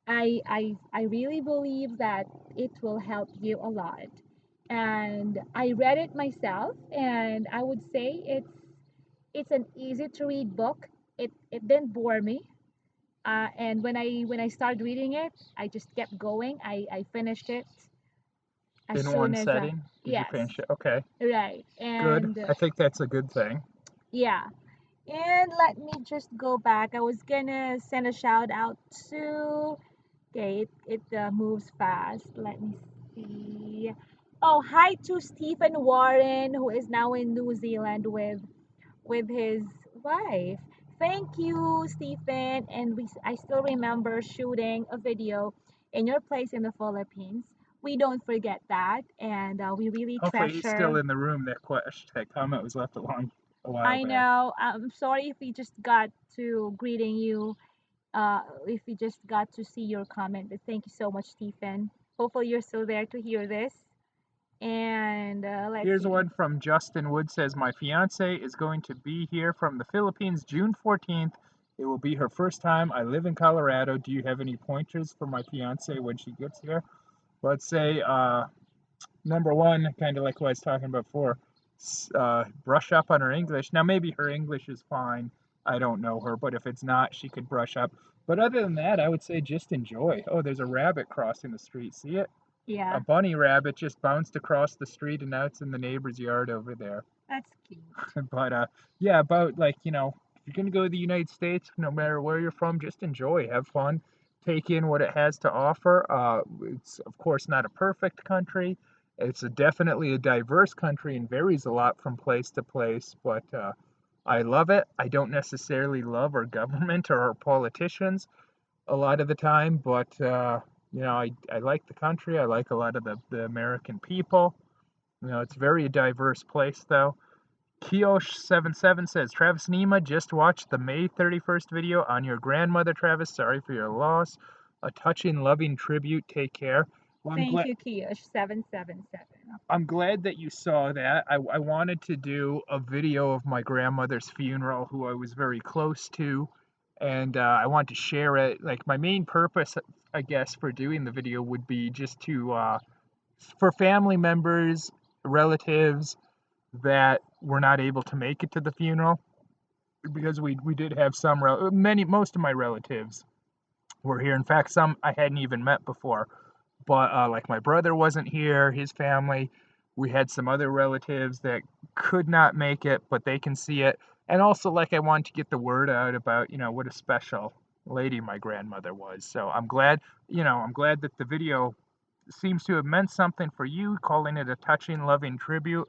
I really believe that it will help you a lot. And I read it myself, and I would say it's an easy to read book. It didn't bore me. And when I started reading it, I just kept going. I finished it as
In
soon
one
as
setting, did you
yes,
finish it? Okay,
right.
good.
And
I think that's a good thing.
yeah. And let me just go back. I was gonna send a shout out to. Okay, it moves fast. Let me see. Oh, hi to Stephen Warren, who is now in New Zealand with his wife. Thank you, Stephen. And I still remember shooting a video in your place in the Philippines. We don't forget that, and we really
Hopefully, he's still
treasure.
in the room. That comment was left a while
I
back.
know. I'm sorry if we just got to greeting you. If we just got to see your comment, but thank you so much, Stephen. Hopefully, you're still there to hear this. And let's
Here's
see.
one from Justin Wood. Says, my fiance is going to be here from the Philippines June 14th. It will be her first time. I live in Colorado. Do you have any pointers for my fiance when she gets here? Let's say, number one, kind of like what I was talking about before, brush up on her English. Now, maybe her English is fine. I don't know her, but if it's not, she could brush up. But other than that, I would say just enjoy. Oh, there's a rabbit crossing the street. See it? A
Yeah,
bunny rabbit just bounced across the street and now it's in the neighbor's yard over there.
that's cute.
But yeah, about like, if you're gonna go to the United States, no matter where you're from, just enjoy, have fun, take in what it has to offer. It's of course not a perfect country. It's definitely a diverse country and varies a lot from place to place, but I love it. I don't necessarily love our government or our politicians a lot of the time, but I like the country. I like a lot of the American people. It's a very diverse place though. Kiosh77 says, Travis Nima just watched the May 31st video on your grandmother, Travis. Sorry for your loss. A touching, loving tribute. Take care. Well,
Thank you, Kiyosh 777.
I'm glad that you saw that. I wanted to do a video of my grandmother's funeral, who I was very close to, and I want to share it. Like my main purpose, I guess, for doing the video would be just to for family members, relatives that were not able to make it to the funeral, because we did have many most of my relatives were here. In fact, some I hadn't even met before. But like my brother wasn't here, his family. We had some other relatives that could not make it, but they can see it. And also, like, I wanted to get the word out about, what a special lady my grandmother was. So I'm glad that the video seems to have meant something for you, calling it a touching, loving tribute.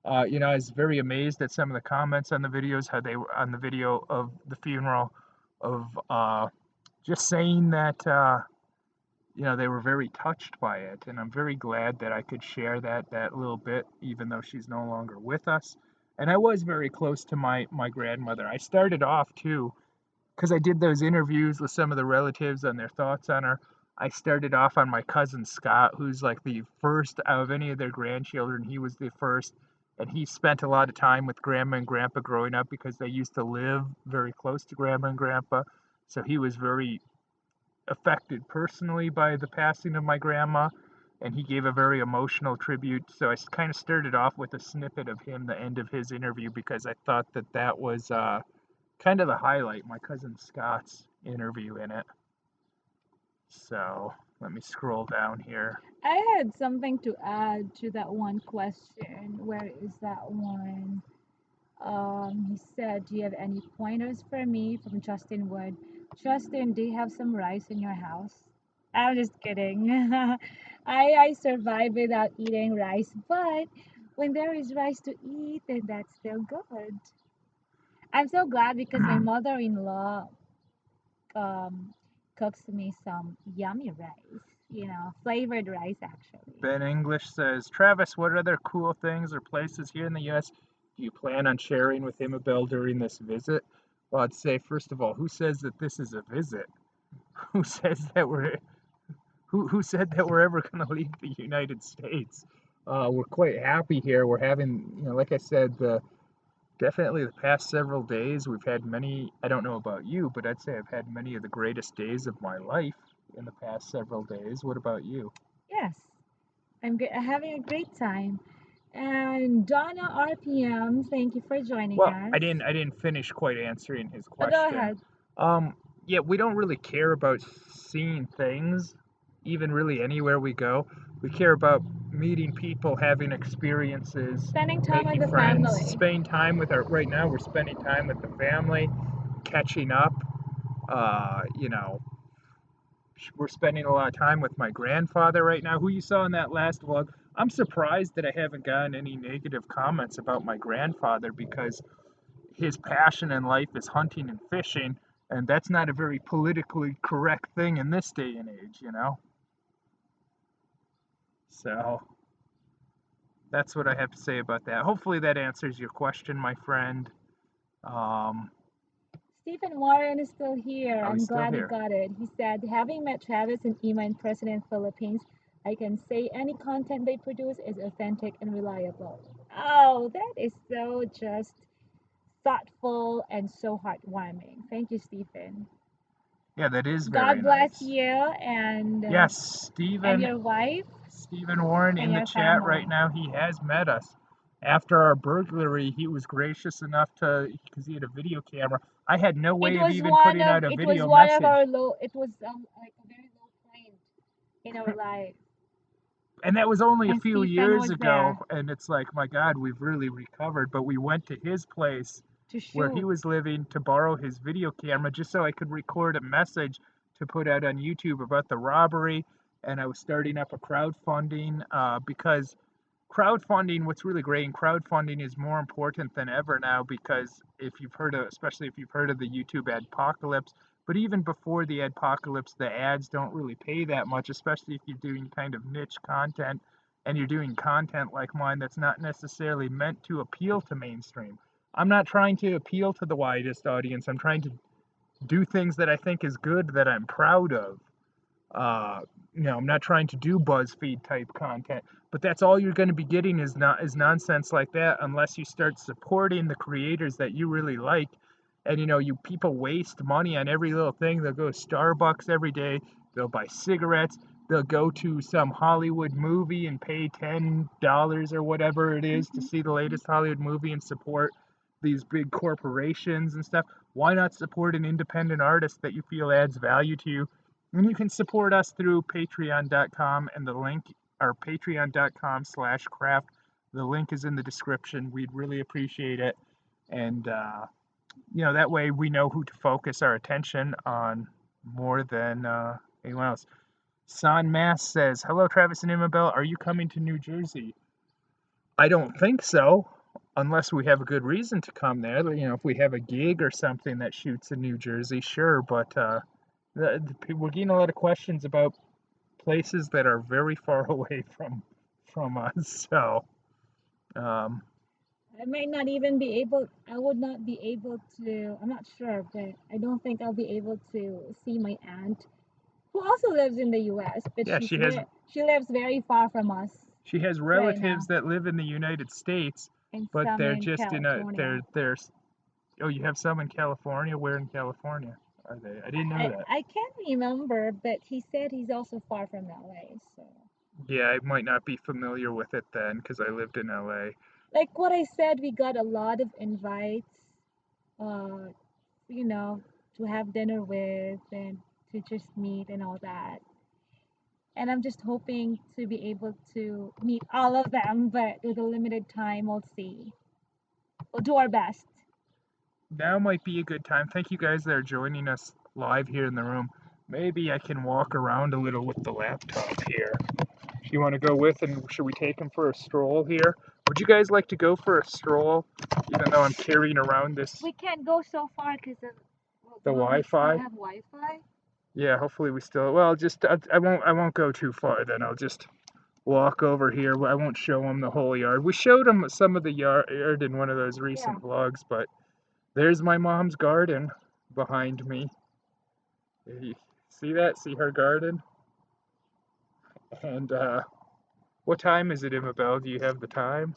I was very amazed at some of the comments on the videos, how they were on the video of the funeral, of just saying that they were very touched by it, and I'm very glad that I could share that little bit, even though she's no longer with us. And I was very close to my grandmother. I started off too, because I did those interviews with some of the relatives and their thoughts on her. I started off on my cousin Scott, who's like the first out of any of their grandchildren. He was the first, and he spent a lot of time with grandma and grandpa growing up because they used to live very close to grandma and grandpa. So he was very affected personally by the passing of my grandma, and he gave a very emotional tribute. So I kind of started off with a snippet of him, the end of his interview, because I thought that was kind of the highlight, my cousin Scott's interview in it. So let me scroll down here.
I had something to add to that one question. Where is that one? He said, "Do you have any pointers for me?" From Justin Wood. Justin, do you have some rice in your house? I'm just kidding. I survive without eating rice, but when there is rice to eat, then that's still good. I'm so glad because my mother-in-law um, cooks me some yummy rice. Flavored rice actually.
Ben English says, Travis, what other cool things or places here in the U.S. do you plan on sharing with Imabelle during this visit? Well, I'd say, first of all, who says that this is a visit? Who says that who said that we're ever going to leave the United States? We're quite happy here. We're having, like I said, definitely the past several days, we've had many. I don't know about you, but I'd say I've had many of the greatest days of my life in the past several days. What about you?
Yes, having a great time. And Donna RPM, thank you for joining
Well, I
us.
didn't I didn't finish quite answering his
Oh, go
question.
ahead.
Um, yeah, we don't really care about seeing things, even really anywhere we go. We care about meeting people, having experiences,
Spending time with
making
the
friends,
family.
spending time with our. Right now, we're spending time with the family, catching up. Uh, you know, we're spending a lot of time with my grandfather right now, who you saw in that last vlog. I'm surprised that I haven't gotten any negative comments about my grandfather, because his passion in life is hunting and fishing, and that's not a very politically correct thing in this day and age. So that's what I have to say about that. Hopefully that answers your question, my friend. Um,
Stephen Warren is still here.
oh, he's
I'm
still
glad he
here.
got it. He said, having met Travis and Ima in person in Philippines, I can say any content they produce is authentic and reliable. Oh, that is so just thoughtful and so heartwarming. Thank you, Stephen.
Yeah, that is very
God bless
nice.
you
Yes,
and
Stephen
your wife
Stephen Warren
and
in the
your
chat right
family.
now. He has met us. After our burglary, he was gracious enough to, because he had a video camera. I had no way of even putting out a
It was
video
one of our
message.
low. It was like a very low point in our life,
And that was only a
and
few
Stephen
years
was
ago.
there
And it's like, my God, we've really recovered. But we went to his place
to
where he
shoot.
was living to borrow his video camera, just so I could record a message to put out on YouTube about the robbery. And I was starting up a crowdfunding, because crowdfunding, what's really great in crowdfunding, is more important than ever now, because if you've heard of, especially if you've heard of the YouTube adpocalypse, but even before the adpocalypse, the ads don't really pay that much, especially if you're doing kind of niche content, and you're doing content like mine that's not necessarily meant to appeal to mainstream. I'm not trying to appeal to the widest audience. I'm trying to do things that I think is good, that I'm proud of. Uh, I'm not trying to do BuzzFeed type content, but that's all you're going to be getting is not is nonsense like that, unless you start supporting the creators that you really like, And you people waste money on every little thing. They'll go to Starbucks every day. They'll buy cigarettes. They'll go to some Hollywood movie and pay $10 or whatever it is to
Mhm.
see the latest Hollywood movie and support these big corporations and stuff. Why not support an independent artist that you feel adds value to you? And you can support us through patreon.com, and the link, or patreon.com/craft. The link is in the description. We'd really appreciate it. And that way we know who to focus our attention on more than anyone else. San Mass says, "Hello, Travis and Imabelle. Are you coming to New Jersey?" I don't think so, unless we have a good reason to come there. If we have a gig or something that shoots in New Jersey, sure. But we're getting a lot of questions about places that are very far away from us. So, um,
I might not even be able, I would not be able to, I'm not sure, but I don't think I'll be able to see my aunt, who also lives in the US, but
yeah,
she lives very far from us
she has
right
relatives
now,
that live in the United States,
and
but
some
they're
in
just in a
California.
they're oh, you have some in California? Where in California are they? I didn't know that.
I can't remember, but he said he's also far from LA, so.
Yeah, I might not be familiar with it then because I lived in LA.
Like what I said, we got a lot of invites, uh, you know, to have dinner with and to just meet and all that. And I'm just hoping to be able to meet all of them, but with a limited time, we'll see. We'll do our best.
Now might be a good time. Thank you guys that are joining us live here in the room. Maybe I can walk around a little with the laptop here. Do you want to go with, and should we take him for a stroll here? Would you guys like to go for a stroll, even though I'm carrying around this
We can't go so far because
the
will we still
Wi-Fi?
have Wi-Fi?
Yeah, hopefully we still. Well, just I won't go too far then. I'll just walk over here. I won't show them the whole yard. We showed them some of the yard in one of those
Yeah.
recent vlogs, but there's my mom's garden behind me. You see that? See her garden? And what time is it, Imabelle? Do you have the time?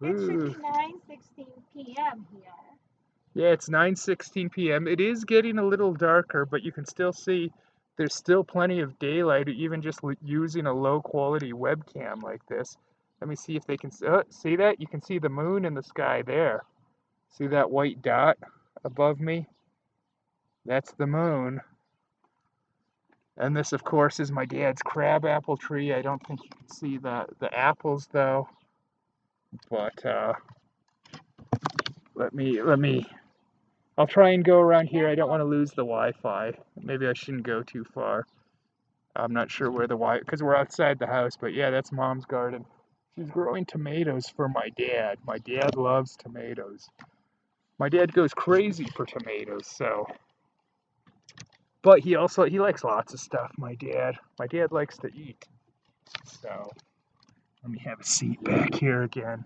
It should
Ooh.
be 9:16 p.m. here.
Yeah, it's 9:16 p.m. It is getting a little darker, but you can still see there's still plenty of daylight, even just using a low quality webcam like this. Let me see if they can see that? You can see the moon in the sky there. See that white dot above me? That's the moon. And this, of course, is my dad's crab apple tree. I don't think you can see the apples though. But let me. I'll try and go around here. I don't want to lose the Wi-Fi. Maybe I shouldn't go too far. I'm not sure where the because we're outside the house. But yeah, that's Mom's garden. She's growing tomatoes for my dad. My dad loves tomatoes. My dad goes crazy for tomatoes. So, but he likes lots of stuff. My dad likes to eat. So let me have a seat back here again.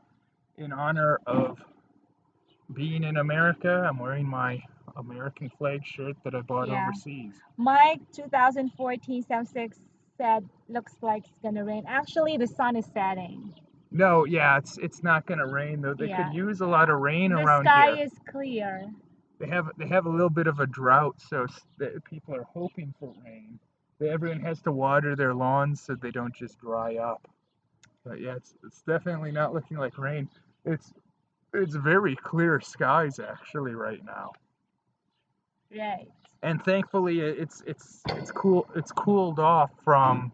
In honor of being in America, I'm wearing my American flag shirt that I bought
Yeah.
overseas.
My 2014 Sem6 said looks like it's gonna rain. Actually, the sun is setting.
No, yeah, it's not gonna rain though. They could
Yeah.
use a lot of rain
The
around
sky
here.
is clear.
They have a little bit of a drought, so people are hoping for rain. Everyone has to water their lawns so they don't just dry up. But yeah, it's definitely not looking like rain. It's it's very clear skies actually right now.
Right.
And thankfully it's cool, it's cooled off from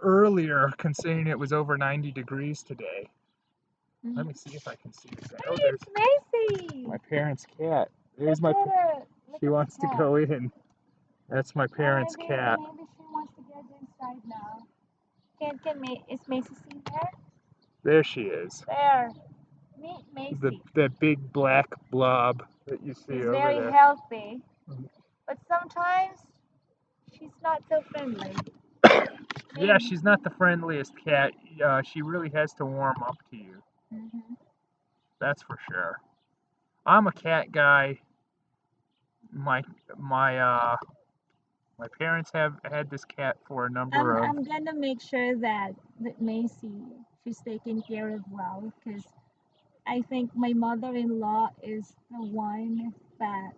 earlier, considering it was over 90 degrees today. Let me see if I can see this guy. Oh,
Hey,
there's
it's Macy.
my parents' cat.
Look
There's my.
at her. Look
She
at the
wants to
cat.
go in. That's my
Oh,
parents' cat.
maybe she wants to get inside now. Is Macy seen there?
There she is.
There. Meet
The
Macy.
that big black blob that you see
She's
over
very
there.
healthy, but sometimes she's not so friendly.
Yeah,
Maybe.
she's not the friendliest cat. She really has to warm up to you.
Hmm.
That's for sure. I'm a cat guy. My my my parents have had this cat for a number of.
I'm gonna make sure that Macy she's taken care of well because I think my mother-in-law is the one that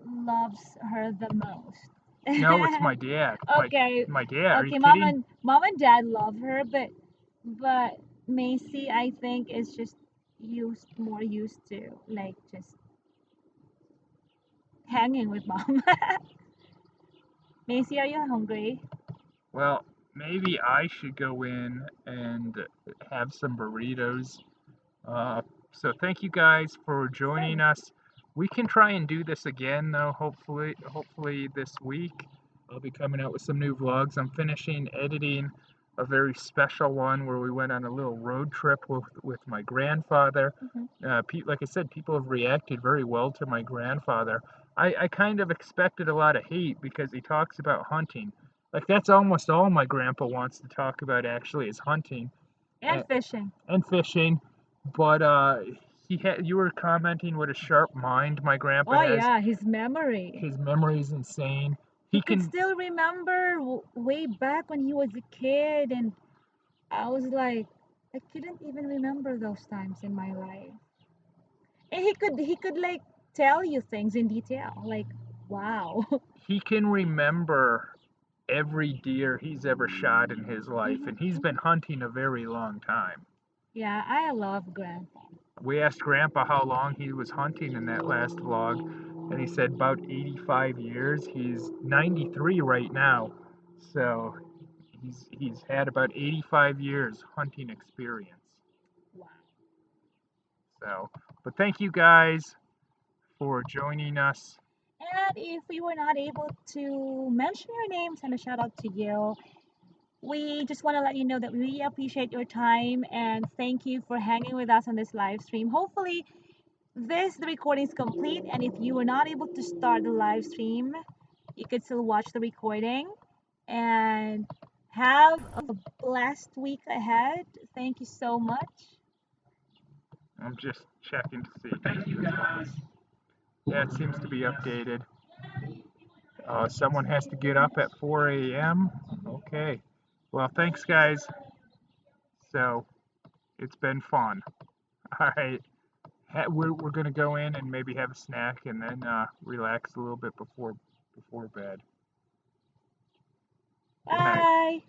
loves her the most.
No, it's my dad.
Okay,
My dad. Are you
okay,
kidding?
mom and dad love her, but Macy, I think, is just more used to like just hanging with mom. Macy, are you hungry?
Well, maybe I should go in and have some burritos. Uh, so thank you guys for joining
Sure.
us. We can try and do this again though, hopefully this week. I'll be coming out with some new vlogs. I'm finishing editing a very special one where we went on a little road trip with my grandfather.
Hmm.
Like I said, people have reacted very well to my grandfather. I kind of expected a lot of hate because he talks about hunting. Like that's almost all my grandpa wants to talk about actually is hunting
And fishing.
and fishing. But you were commenting what a sharp mind my grandpa
Oh
has.
yeah, his memory.
His memory is insane.
He
He
could
can
still remember way back when he was a kid, and I was like, I couldn't even remember those times in my life. And he could like tell you things in detail. Like, wow.
he can remember every deer he's ever shot in his life,
Hmm.
and he's been hunting a very long time.
Yeah, I love Grandpa.
We asked Grandpa how long he was hunting in that last vlog, and he said about 85 years. He's 93 right now, so he's had about 85 years hunting experience.
Wow.
So, but thank you guys for joining us.
And if we were not able to mention your name, send a shout out to you. We just want to let you know that we really appreciate your time and thank you for hanging with us on this live stream. Hopefully, the recording is complete, and if you were not able to start the live stream, you could still watch the recording and have a blessed week ahead. Thank you so much.
I'm just checking to see. Thank you guys. Yeah, it seems to be updated. Someone has to get up at 4 a.m. Okay. Well, thanks, guys. So it's been fun. All right. We're gonna go in and maybe have a snack and then relax a little bit before bed. Good night.
Bye.